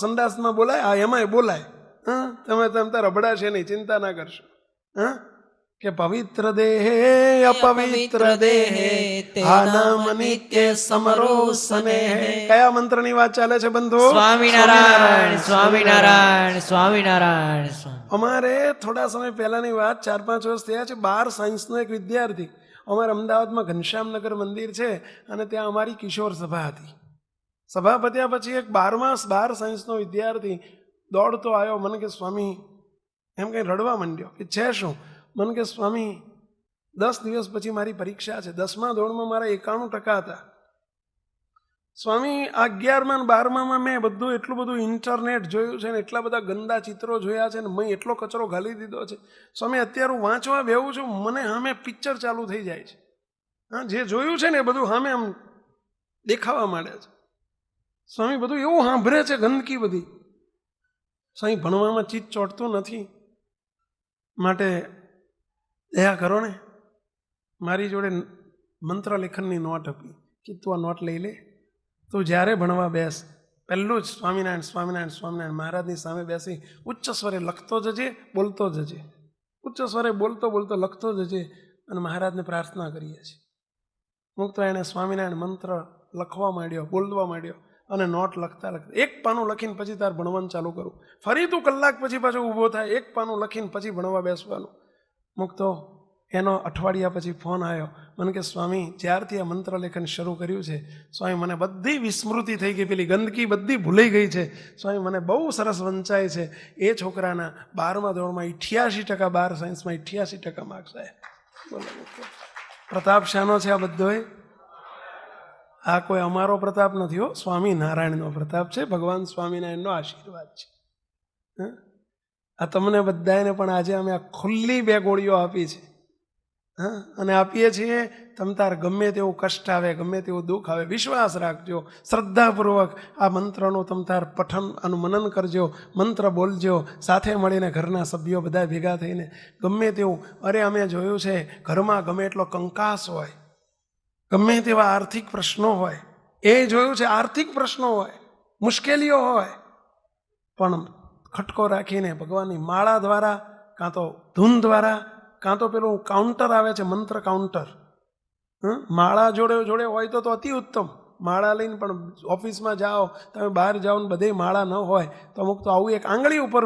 સંદાસમાં બોલાય, આ એમાંય બોલાય. તમે તાર રબડાશે નહીં, ચિંતા ના કરશો. કે પવિત્ર દેહે અપવિત્ર દેહે આ નામ નિત્ય સમરો સ્નેહે. કયા મંત્રની વાત ચાલે છે બંધુ? સ્વામિનારાયણ સ્વામિનારાયણ સ્વામિનારાયણ. અમારે થોડા સમય પહેલાની વાત, 4-5 વર્ષ થયા છે. 12 સાયન્સનો એક વિદ્યાર્થી, અમારે અમદાવાદમાં ઘનશ્યામનગર મંદિર છે અને ત્યાં અમારી કિશોર સભા હતી. સભા પત્યા પછી એક 12 સાયન્સનો વિદ્યાર્થી દોડતો આવ્યો. મને કે સ્વામી, એમ કંઈ રડવા માંડ્યો. કે છે શું? મને કે સ્વામી 10 દિવસ પછી મારી પરીક્ષા છે. 10મા ધોરણમાં મારા 91% હતા. સ્વામી 11મા અને 12મામાં મેં એટલું બધું ઇન્ટરનેટ જોયું છે ને, એટલા બધા ગંદા ચિત્રો જોયા છે ને, મેં એટલો કચરો ઘાલી દીધો છે. સ્વામી અત્યારે હું વાંચવા બેહું છું, મને સામે પિક્ચર ચાલુ થઈ જાય છે. જે જોયું છે ને એ બધું સામે આમ દેખાવા માંડે છે. સ્વામી બધું એવું સાંભળે છે, ગંદકી બધી. સ્વામી ભણવામાં ચિત્ત ચોંટતું નથી, માટે દયા કરો ને. મારી જોડે મંત્ર લેખનની નોટ હતી કે તું આ નોટ લઈ લે, તું જ્યારે ભણવા બેસ પહેલું જ સ્વામિનારાયણ સ્વામિનારાયણ સ્વામિનારાયણ મહારાજની સામે બેસી ઉચ્ચ સ્વરે લખતો જજે, બોલતો જજે. ઉચ્ચ સ્વરે બોલતો લખતો જજે. અને મહારાજને પ્રાર્થના કરીએ છીએ. મુક્ત એણે સ્વામિનારાયણ મંત્ર લખવા માંડ્યો, બોલવા માંડ્યો. અને નોટ લખતા 1 પાનું લખીને પછી તાર ભણવાનું ચાલુ કરું. ફરી તું કલાક પછી પાછો ઊભો થાય, 1 પાનું લખીને પછી ભણવા બેસવાનું. મુક્તો એનો અઠવાડિયા પછી ફોન આવ્યો. મને કે સ્વામી જ્યારથી આ મંત્ર લેખન શરૂ કર્યું છે સ્વામી, મને બધી વિસ્મૃતિ થઈ ગઈ, પેલી ગંદકી બધી ભૂલાઈ ગઈ છે સ્વામી, મને બહુ સરસ વંચાય છે. એ છોકરાના 12મા ધોરણમાં 88%, 12 સાયન્સમાં 88% માર્ક્સ આવ્યા. પ્રતાપ શાનો છે આ બધોય? આ કોઈ અમારો પ્રતાપ નથી હો, સ્વામિનારાયણનો પ્રતાપ છે. ભગવાન સ્વામિનારાયણનો આશીર્વાદ છે. આ તમને બધાને પણ આજે અમે આ ખુલ્લી 2 ગોળીઓ આપી છે. હા, અને આપીએ છીએ તમ તાર ગમે તેવું કષ્ટ આવે, ગમે તેવું દુઃખ આવે, વિશ્વાસ રાખજો, શ્રદ્ધાપૂર્વક આ મંત્રનું તમ તાર પઠન અને મનન કરજો, મંત્ર બોલજો, સાથે મળીને ઘરના સભ્યો બધા ભેગા થઈને ગમે તેવું. અરે અમે જોયું છે ઘરમાં ગમે એટલો કંકાસ હોય, ગમે તેવા આર્થિક પ્રશ્નો હોય, એ જોયું છે આર્થિક પ્રશ્નો હોય, મુશ્કેલીઓ હોય, પણ ખટકો રાખીને ભગવાનની માળા દ્વારા, કાં તો ધૂન દ્વારા, કાં તો પેલું કાઉન્ટર આવે છે મંત્ર કાઉન્ટર, માળા જોડે જોડે હોય તો અતિ ઉત્તમ. માળા લઈને પણ ઓફિસમાં જાઓ, તમે બહાર જાઓ ને બધે માળા ન હોય તો અમુક તો આવું એક આંગળી ઉપર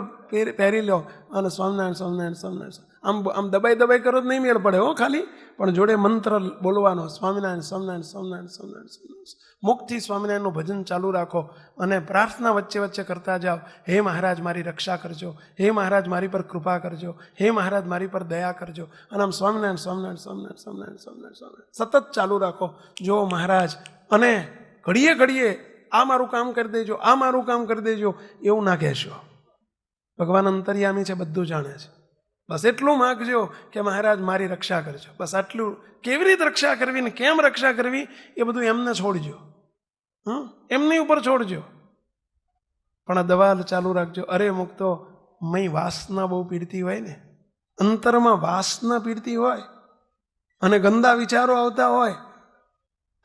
પહેરી લો અને સ્વામિનારાયણ સ્વામિનારાયણ સ્વામિનારાયણ આમ દબાઈ કરો જ નહીં મેળ પડે હો, ખાલી પણ જોડે મંત્ર બોલવાનો, સ્વામિનારાયણ સ્વામિનારાયણ સ્વામિનારાયણ સ્વામિનારાયણ સ્વામિનારાયણ. મુખથી સ્વામિનારાયણનું ભજન ચાલુ રાખો અને પ્રાર્થના વચ્ચે વચ્ચે કરતા જાઓ. હે મહારાજ મારી રક્ષા કરજો, હે મહારાજ મારી પર કૃપા કરજો, હે મહારાજ મારી પર દયા કરજો, અને આમ સ્વામિનારાયણ સ્વામિનારાયણ સ્વામિનારાયણ સ્વામિનારાયણ સ્વામિનારાયણ સ્વામિનારાયણ સતત ચાલુ રાખો. જો મહારાજ, અને ઘડીએ ઘડીએ આ મારું કામ કરી દેજો, આ મારું કામ કરી દેજો એવું ના કહેશો. ભગવાન અંતર્યામી છે, બધું જાણે છે. બસ એટલું માગજો કે મહારાજ મારી રક્ષા કરજો. બસ આટલું. કેવી રીતે રક્ષા કરવી ને કેમ રક્ષા કરવી એ બધું એમને છોડજો, એમની ઉપર છોડજો, પણ આ દવા ચાલુ રાખજો. અરે મુક્તો મય વાસના બહુ પીડતી હોય ને, અંતરમાં વાસના પીડતી હોય અને ગંદા વિચારો આવતા હોય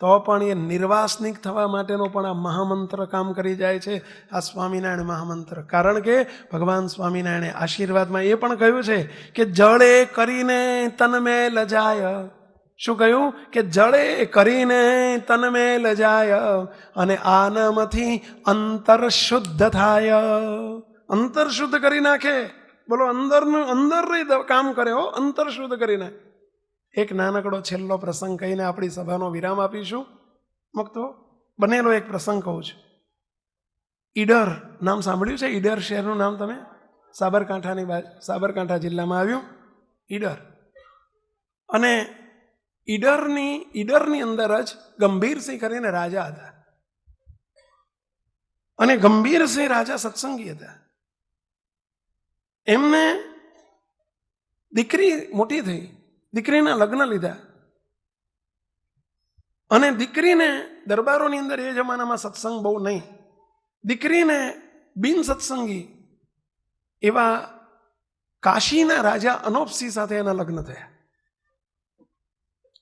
તો પણ એ નિર્વાસનિક થવા માટેનો પણ આ મહામંત્ર કામ કરી જાય છે, આ સ્વામિનારાયણ મહામંત્ર. કારણ કે ભગવાન સ્વામિનારાયણે આશીર્વાદમાં એ પણ કહ્યું છે કે જળે કરીને તન મેં લજાય. શું કહ્યું? કે જળે કરીને તન મેં લજાય અને આનમથી અંતર શુદ્ધ થાય. અંતર શુદ્ધ કરી નાખે. બોલો, અંદરનું અંદર કામ કરે હો, અંતર શુદ્ધ કરી નાખે. એક નાનકડો છેલ્લો પ્રસંગ કહીને આપણી સભાનો વિરામ આપીશું. મક્તો બનેલો એક પ્રસંગ કહું છું. ઈડર નામ સાંભળ્યું છે? ઈડર શહેરનું નામ તમે? સાબરકાંઠા જિલ્લામાં આવ્યું ઈડર. અને ઈડરની અંદર જ ગંભીરસિંહ કરીને રાજા હતા. અને ગંભીરસિંહ રાજા સત્સંગી હતા. એમને દીકરી મોટી થઈ, દીકરીના લગ્ન લીધા, અને દીકરીને દરબારોની અંદર એ જમાનામાં સત્સંગ બહુ નહીં, દીકરીને બિન સત્સંગી એવા કાશીના રાજા અનોપસિંહ સાથે એના લગ્ન થયા.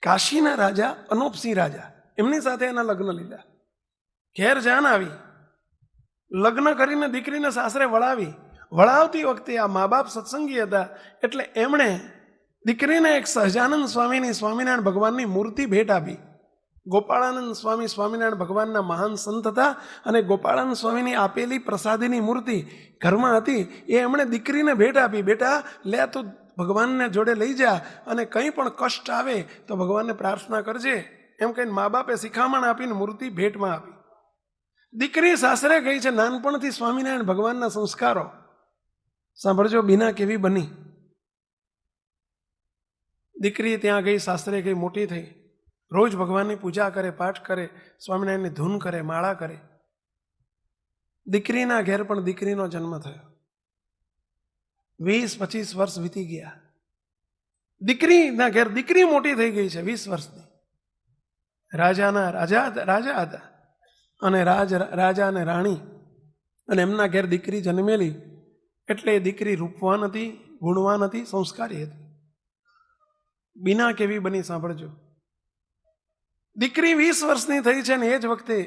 કાશીના રાજા અનોપસિંહ રાજા, એમની સાથે એના લગ્ન લીધા. ઘેર જાન આવી, લગ્ન કરીને દીકરીને સાસરે વળાવતી વખતે આ મા બાપ સત્સંગી હતા એટલે એમણે દીકરીને એક સહજાનંદ સ્વામીની સ્વામિનારાયણ ભગવાનની મૂર્તિ ભેટ આપી. ગોપાળાનંદ સ્વામી સ્વામિનારાયણ ભગવાનના મહાન સંત હતા, અને ગોપાળાનંદ સ્વામીની આપેલી પ્રસાદીની મૂર્તિ ઘરમાં હતી, એ એમણે દીકરીને ભેટ આપી. બેટા લે, તું ભગવાનને જોડે લઈ જા, અને કંઈ પણ કષ્ટ આવે તો ભગવાનને પ્રાર્થના કરજે, એમ કહીને મા બાપે શિખામણ આપીને મૂર્તિ ભેટમાં આપી. દીકરી સાસરે ગઈ છે. નાનપણથી સ્વામિનારાયણ ભગવાનના સંસ્કારો સાંભળજો, બીના કેવી બની. દીકરી ત્યાં ગઈ, સાસરે ગઈ, મોટી થઈ, રોજ ભગવાનની પૂજા કરે, પાઠ કરે, સ્વામિનારાયણની ધૂન કરે, માળા કરે. દીકરીના ઘેર પણ દીકરીનો જન્મ થયો. 20-25 વર્ષ વીતી ગયા. દીકરીના ઘેર દીકરી મોટી થઈ ગઈ છે, 20 વર્ષની. રાજા હતા, અને રાજા અને રાણી, અને એમના ઘેર દીકરી જન્મેલી એટલે એ દીકરી રૂપવાન હતી, ગુણવાન હતી, સંસ્કારી હતી. બીના કેવી બની સાંભળજો. દીકરી 20 વર્ષની થઈ છે, ને એ જ વખતે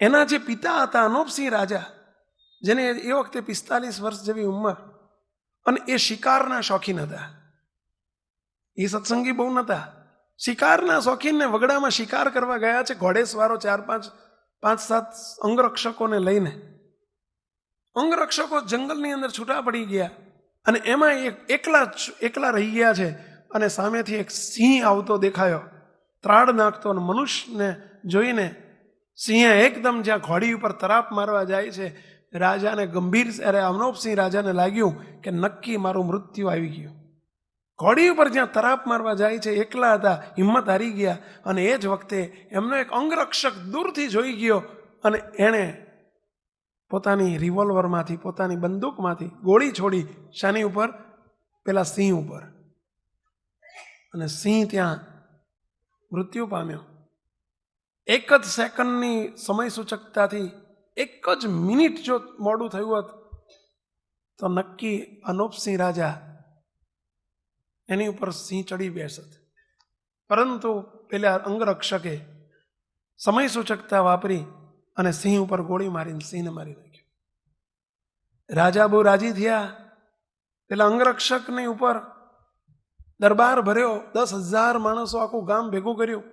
એના જે પિતા હતા અનોપસિંહ રાજા, જેને એ વખતે 45 વર્ષ જેવી ઉંમર, અને એ શિકારના શોખીન હતા. એ સત્સંગી બહુ નતા. શિકારના શોખીનને વગડામાં શિકાર કરવા ગયા છે, ઘોડેસવારો 5-7 અંગરક્ષકોને લઈને. અંગરક્ષકો જંગલની અંદર છૂટા પડી ગયા, અને એમાં એકલા રહી ગયા છે, અને સામેથી એક સિંહ આવતો દેખાયો, ત્રાડ નાખતો, અને મનુષ્યને જોઈને સિંહે એકદમ જ્યાં ઘોડી ઉપર તરાપ મારવા જાય છે, રાજાને અનોપસિંહ રાજાને લાગ્યું કે નક્કી મારું મૃત્યુ આવી ગયું. ઘોડી ઉપર જ્યાં તરાપ મારવા જાય છે, એકલા હતા, હિંમત હારી ગયા. અને એ જ વખતે એમનો એક અંગરક્ષક દૂરથી જોઈ ગયો, અને એણે પોતાની રિવોલ્વરમાંથી, પોતાની બંદૂકમાંથી ગોળી છોડી. શાની ઉપર? પેલા સિંહ ઉપર. અને સિંહ ત્યાં મૃત્યુ પામ્યો. એક જ સેકન્ડની સમય સૂચકતાથી એક જ મિનિટ જો મોડું થયું હોત તો નક્કી અનોપસિંહ રાજા એની ઉપર સિંહ ચડી બેસત. પરંતુ પેલા અંગરક્ષકે સમય સૂચકતા વાપરી અને સિંહ ઉપર ગોળી મારીને સિંહને મારી નાખ્યો. રાજા બહુ રાજી થયા. પેલા અંગરક્ષકની ઉપર દરબાર ભર્યો. 10,000 માણસો આખું ગામ ભેગું કર્યું.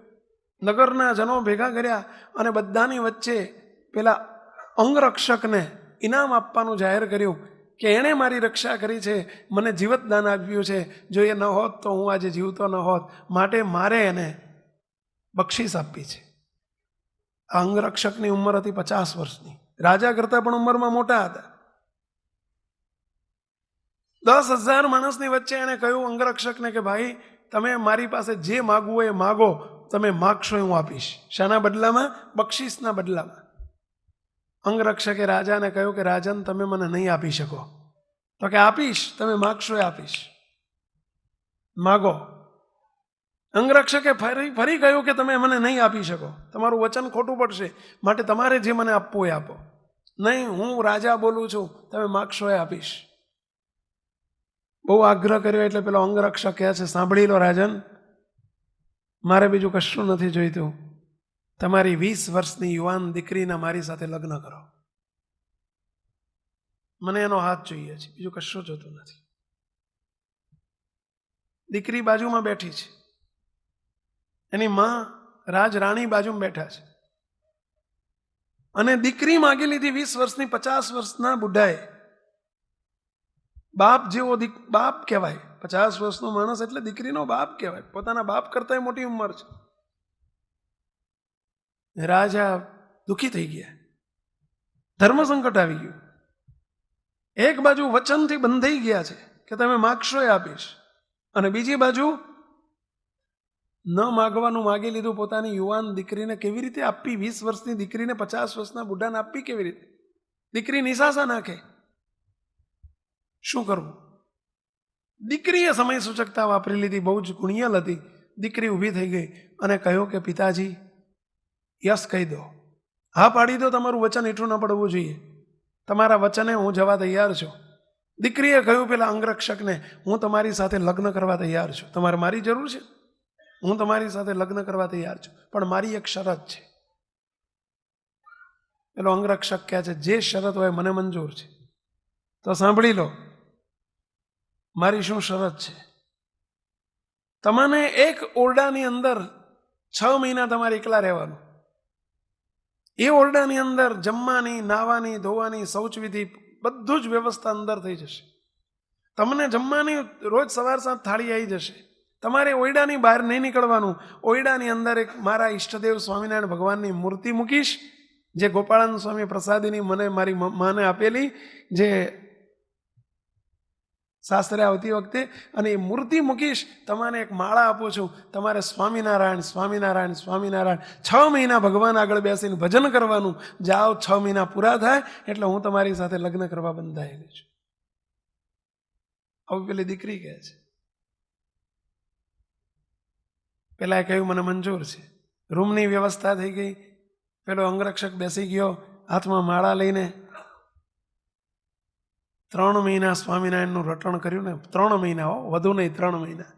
નગરના જનો ભેગા કર્યા અને બધાની વચ્ચે પેલા અંગરક્ષકને ઇનામ આપવાનું જાહેર કર્યું કે એણે મારી રક્ષા કરી છે, મને જીવતદાન આપ્યું છે, જો એ ન હોત તો હું આજે જીવતો ન હોત, માટે મારે એને બક્ષિસ આપી છે. આ અંગરક્ષકની ઉંમર હતી 50 વર્ષની. રાજા કરતાં પણ ઉંમરમાં મોટા હતા. 10,000 માણસની વચ્ચે એણે કહ્યું અંગરક્ષકને કે ભાઈ તમે મારી પાસે જે માગવું હોય એ માગો, તમે માગશો હું આપીશ. શાના બદલામાં? બક્ષિસના બદલામાં. અંગરક્ષકે રાજાને કહ્યું કે રાજન તમે મને નહીં આપી શકો. તો કે આપીશ, તમે માગશો એ આપીશ, માગો. અંગરક્ષકે ફરી કહ્યું કે તમે મને નહીં આપી શકો, તમારું વચન ખોટું પડશે, માટે તમારે જે મને આપવું એ આપો. નહીં, હું રાજા બોલું છું, તમે માગશો એ આપીશ. બહુ આગ્રહ કર્યો એટલે પેલો અંગરક્ષક કહે છે સાંભળી લો રાજન, મારે બીજું કશું નથી જોઈતું, તમારી 20 વર્ષની યુવાન દીકરીના મારી સાથે લગ્ન કરો, મને એનો હાથ જોઈએ છે, બીજું કશું જોતું નથી. દીકરી બાજુમાં બેઠી છે, એની માં રાજરાણી બાજુમાં બેઠા છે, અને દીકરી માગી લીધી 20 વર્ષની 50 વર્ષના બુઢાએ. બાપ જેવો બાપ કહેવાય. 50 વર્ષનો માણસ એટલે દીકરીનો બાપ કહેવાય. પોતાના બાપ કરતા મોટી ઉંમર છે. રાજા દુઃખી થઈ ગયા. ધર્મ સંકટ આવી ગયું. એક બાજુ વચનથી બંધાઈ ગયા છે કે તમે માગશો એ આપીશ, અને બીજી બાજુ ન માગવાનું માગી લીધું. પોતાની યુવાન દીકરીને કેવી રીતે આપવી? 20 વર્ષની દીકરીને 50 વર્ષના બુઢાને આપવી કેવી રીતે? દીકરી નિસાસા નાખે. શું કરવું? દીકરીએ સમય સૂચકતા વાપરી લીધી. બહુ જ ગુણિયલ હતી. દીકરી ઊભી થઈ ગઈ અને કહ્યું કે પિતાજી યસ કહી દો, હા પાડી દો, તમારું વચન હેઠું ન પડવું જોઈએ, તમારા વચને હું જવા તૈયાર છું. દીકરીએ કહ્યું પેલા અંગરક્ષકને, હું તમારી સાથે લગ્ન કરવા તૈયાર છું, તમારે મારી જરૂર છે, હું તમારી સાથે લગ્ન કરવા તૈયાર છું, પણ મારી એક શરત છે. પેલો અંગરક્ષક કહે છે જે શરત હોય મને મંજૂર છે. તો સાંભળી લો, મારી શું શરત છે. તમને એક ઓરડાની અંદર 6 મહિના તમારે એકલા રહેવાનું. એ ઓરડાની અંદર જમવાની, નાવાની, ધોવાની, શૌચવિધિ બધું જ વ્યવસ્થા અંદર થઈ જશે. તમને જમવાની રોજ સવાર સાંજ થાળી આવી જશે. તમારે ઓરડાની બહાર નહીં નીકળવાનું. ઓરડાની અંદર એક મારા ઈષ્ટદેવ સ્વામિનારાયણ ભગવાનની મૂર્તિ મૂકીશ, જે ગોપાળાનંદ સ્વામી પ્રસાદીની મને મારી માને આપેલી, જે શાસ્ત્રે આવતી વખતે, અને એ મૂર્તિ મૂકીશ. તમારે એક માળા આપું છું, તમારે સ્વામિનારાયણ સ્વામિનારાયણ સ્વામિનારાયણ 6 મહિના ભગવાન આગળ બેસીને ભજન કરવાનું. જાઓ, 6 મહિના પૂરા થાય એટલે હું તમારી સાથે લગ્ન કરવા બંધાયેલી છું. હવે પેલી દીકરી કહે છે, પેલા કહ્યું મને મંજૂર છે. રૂમની વ્યવસ્થા થઈ ગઈ. પેલો અંગરક્ષક બેસી ગયો હાથમાં માળા લઈને. 3 મહિના સ્વામિનારાયણનું રટણ કર્યું ને. 3 મહિના, વધુ નહીં, 3 મહિના.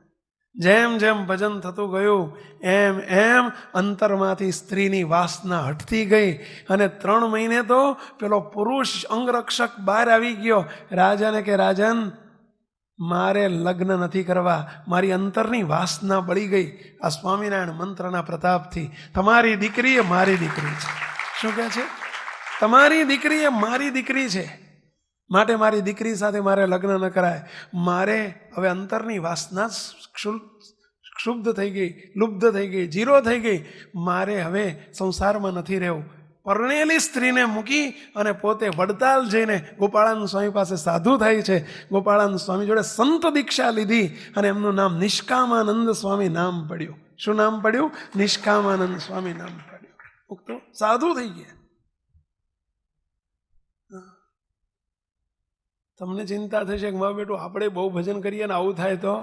જેમ જેમ ભજન થતું ગયું એમ એમ અંતરમાંથી સ્ત્રીની વાસના હટતી ગઈ, અને 3 મહિને તો પેલો પુરુષ અંગરક્ષક બહાર આવી ગયો. રાજાને કે રાજન, મારે લગ્ન નથી કરવા, મારી અંતરની વાસના બળી ગઈ આ સ્વામિનારાયણ મંત્રના પ્રતાપથી. તમારી દીકરી એ મારી દીકરી છે. શું કહે છે? તમારી દીકરી એ મારી દીકરી છે, માટે મારી દીકરી સાથે મારે લગ્ન ન કરાય. મારે હવે અંતરની વાસના ક્ષુબ્ધ થઈ ગઈ, લુબ્ધ થઈ ગઈ, જીરો થઈ ગઈ. મારે હવે સંસારમાં નથી રહેવું. પરણેલી સ્ત્રીને મૂકી અને પોતે વડતાલ જઈને ગોપાળાનંદ સ્વામી પાસે સાધુ થાય છે. ગોપાળાનંદ સ્વામી જોડે સંત દીક્ષા લીધી અને એમનું નામ નિષ્કામાનંદ સ્વામી નામ પડ્યું. શું નામ પડ્યું? નિષ્કામાનંદ સ્વામી નામ પડ્યું. તો સાધુ થઈ ગયા. તમને ચિંતા થશે કે મારું બેટું આપણે બહુ ભજન કરીએ ને આવું થાય તો?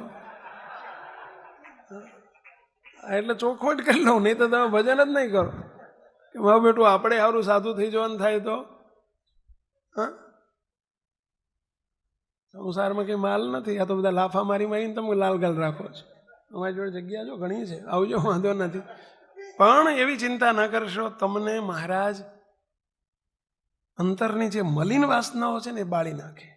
એટલે ચોખવટ કરી લઉં, નહીં તો તમે ભજન જ નહીં કરો કે મારું બેટું આપણે સારું સાધુ થઈ જવાનું થાય તો. હા, સંસારમાં કંઈ માલ નથી, આ તો બધા લાફા મારી મારીને તમે લાલ ગાલ રાખો છો. અમારી જોડે જગ્યા જો ઘણી છે, આવજો, વાંધો નથી. પણ એવી ચિંતા ન કરશો, તમને મહારાજ અંતરની જે મલિન વાસનાઓ છે ને એ બાળી નાખે.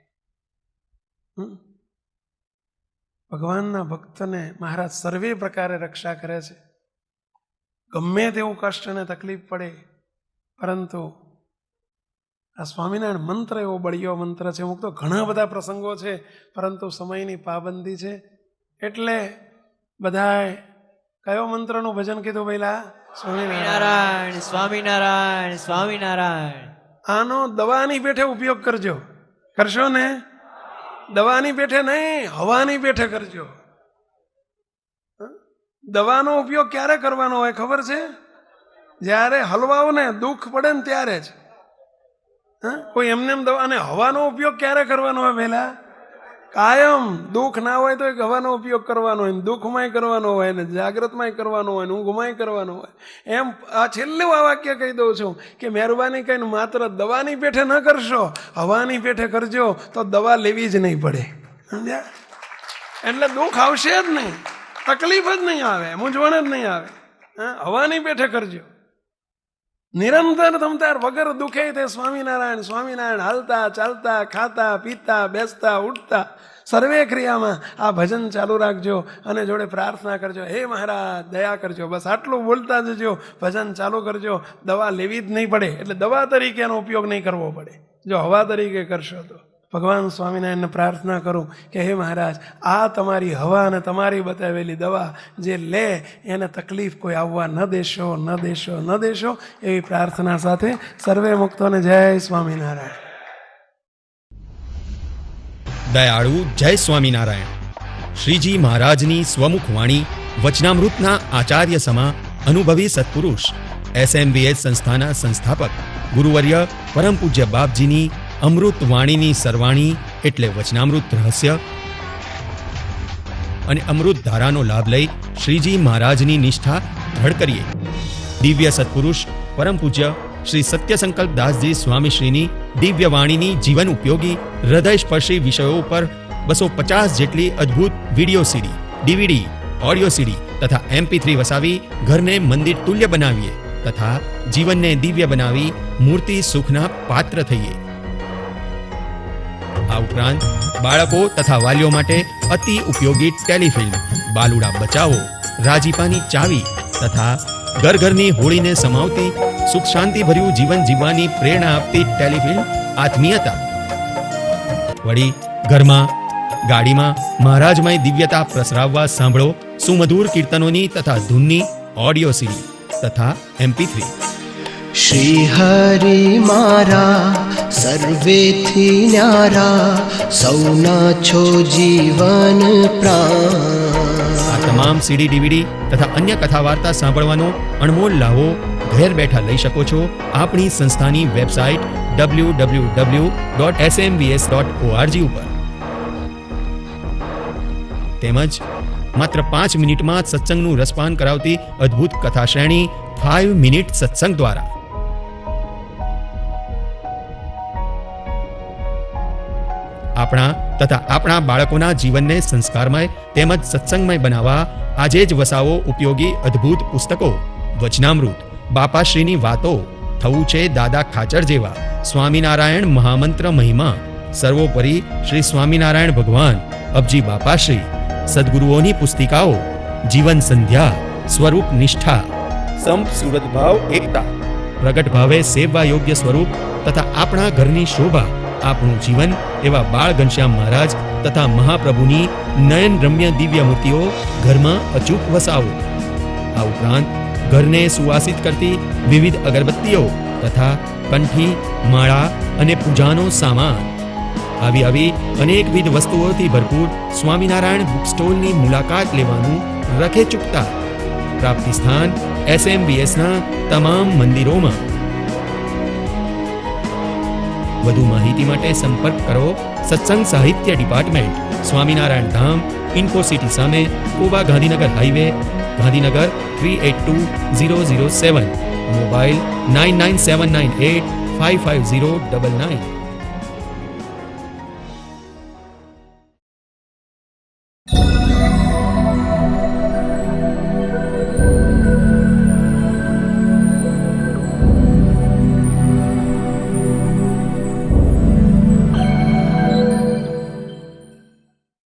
ભગવાનના ભક્તને મહારાજ સર્વે પ્રકારે રક્ષા કરે છે. ગમે તેવું કષ્ટ અને તકલીફ પડે, પરંતુ આ સ્વામિનારાયણ મંત્ર એવો બળિયો મંત્ર છે. અમુક તો ઘણા બધા પ્રસંગો છે, પરંતુ સમયની પાબંદી છે એટલે બધાએ કયો મંત્રનું ભજન કીધું પહેલા? સ્વામિનારાયણ સ્વામિનારાયણ સ્વામિનારાયણ. આનો દવાની પેઠે ઉપયોગ કરજો. કરશો ને? દવાની પેઠે નહીં, હવાની પેઠે કરજો. દવાનો ઉપયોગ ક્યારે કરવાનો હોય ખબર છે? જ્યારે હલવાઓ ને દુઃખ પડે ને ત્યારે જ. કોઈ એમને એમ દવા. અને હવાનો ઉપયોગ ક્યારે કરવાનો હોય? પહેલા કાયમ દુઃખ ના હોય તો એક હવાનો ઉપયોગ કરવાનો હોય, દુઃખમાંય કરવાનો હોય ને જાગ્રતમાંય કરવાનો હોય ને ઊંઘમાંય કરવાનો હોય. એમ આ છેલ્લું આ વાક્ય કહી દઉં છું કે મહેરબાની કહીને માત્ર દવાની પેઠે ન કરશો, હવાની પેઠે કરજો તો દવા લેવી જ નહીં પડે. સમજ્યા? એટલે દુઃખ આવશે જ નહીં, તકલીફ જ નહીં આવે, મૂંઝવણ જ નહીં આવે. હવાની પેઠે કરજો. નિરંતર તમતાર વગર દુખે તે સ્વામિનારાયણ સ્વામિનારાયણ હાલતા ચાલતા ખાતા પીતા બેસતા ઉઠતા સર્વે ક્રિયામાં આ ભજન ચાલુ રાખજો અને જોડે પ્રાર્થના કરજો, હે મહારાજ દયા કરજો. બસ આટલું બોલતા જજો, ભજન ચાલુ કરજો. દવા લેવી જ નહીં પડે, એટલે દવા તરીકે એનો ઉપયોગ નહીં કરવો પડે. જો હવા તરીકે કરશો તો ભગવાન સ્વામિનારાયણને પ્રાર્થના કરું કે હે મહારાજ, આ તમારી હવા અને તમારી બતાવેલી દવા જે લે એને તકલીફ કોઈ આવવા ન દેશો, ન દેશો, ન દેશો. એવી પ્રાર્થના સાથે સર્વે મુક્તોને જય સ્વામિનારાયણ. દયાળુ જય સ્વામિનારાયણ. શ્રીજી મહારાજની સ્વમુખ વાણી વચનામૃતના આચાર્ય સમા અનુભવી સત્પુરુષ SMVS સંસ્થાના સંસ્થાપક ગુરુવર્ય પરમ પૂજ્ય બાપજીની અમૃત વાણીની સરવાણી એટલે વચનામૃત રહસ્ય અને અમૃત ધારાનો લાભ લઈ શ્રીજી મહારાજની નિષ્ઠા દ્રઢ કરીએ. દિવ્ય સત્પુરુષ પરમ પૂજ્ય શ્રી સત્ય સંકલ્પ દાસજી સ્વામીશ્રીની દિવ્ય વાણીની જીવન ઉપયોગી હૃદયસ્પર્શી વિષયો ઉપર 250 જેટલી અદ્ભુત વિડીયો સીડી, DVD, ઓડિયો સીડી તથા MP3 વસાવી ઘરને મંદિર તુલ્ય બનાવીએ તથા જીવનને દિવ્ય બનાવી મૂર્તિ સુખના પાત્ર થઈએ. આ ઉપરાંત બાળકો તથા વાલીઓ માટે અતિ ઉપયોગી ટેલિફિલ્મ બાલુડા બચાવો, રાજીપાની ચાવી તથા ઘર ઘરની હોળીને સમાવતી સુખ શાંતિ ભર્યું જીવન જીવવાની પ્રેરણા આપતી ટેલિફિલ્મ આત્મીયતા. વળી ઘરમાં ગાડીમાં મહારાજમય દિવ્યતા પ્રસરાવવા સાંભળો સુમધુર કીર્તનોની તથા ધૂનની ઓડિયો સીડી તથા MP3. શ્રી હરિ મારા સર્વેથી ન્યારા, સૌના છો જીવન પ્રાણ. આ તમામ CD, DVD તથા અન્ય કથા વાર્તા સાંભળવાનો અણમોલ લાવો ઘેર બેઠા લઈ શકો છો આપણી સંસ્થાની વેબસાઇટ www.smvs.org ઉપર. તેમજ માત્ર 5 મિનિટમાં જ સત્સંગનું રસપાન કરાવતી અદ્ભુત કથા શ્રેણી 5 મિનિટ સત્સંગ દ્વારા. આપણા તથા આપણા બાળકોના જીવનને સંસ્કારમય તેમજ સત્સંગમય બનાવવા આજે જ વસાવો ઉપયોગી અદ્ભુત પુસ્તકો. વચનામૃત, બાપાશ્રીની વાતો, થવું છે દાદા ખાચર જેવા, સ્વામિનારાયણ મહામંત્ર મહિમા, સર્વોપરી શ્રી સ્વામિનારાયણ ભગવાન, અબજી બાપાશ્રી, સદગુરુઓની પુસ્તિકાઓ, જીવન સંધ્યા, સ્વરૂપ નિષ્ઠા, સંપ સુરત ભાવ એકતા, પ્રગટ ભાવે સેવવા યોગ્ય સ્વરૂપ તથા આપણા ઘરની શોભા, આપણું જીવન એવા બાળ ઘનશ્યામ મહારાજ તથા મહાપ્રભુની નયન રમ્ય દિવ્ય મૂર્તિઓ ઘરમાં અચૂક વસાવો. આ ઉપરાંત ઘરને સુવાસિત કરતી વિવિધ અગરબત્તીઓ તથા કંઠી, માળા અને પૂજાનો સામાન. આવી અનેકવિધ વસ્તુઓથી ભરપૂર સ્વામિનારાયણ બુક સ્ટોલની મુલાકાત લેવાનું રખે ચૂકતા. પ્રાપ્તિ સ્થાન SMVSના તમામ મંદિરોમાં. વધુ માહિતી માટે સંપર્ક કરો સત્સંગ સાહિત્ય ડિપાર્ટમેન્ટ, સ્વામિનારાયણ ધામ, ઇન્ફોસિટી સામે કોબા ગાંધીનગર હાઈવે, ગાંધીનગર 382007. મોબાઈલ 9979855099.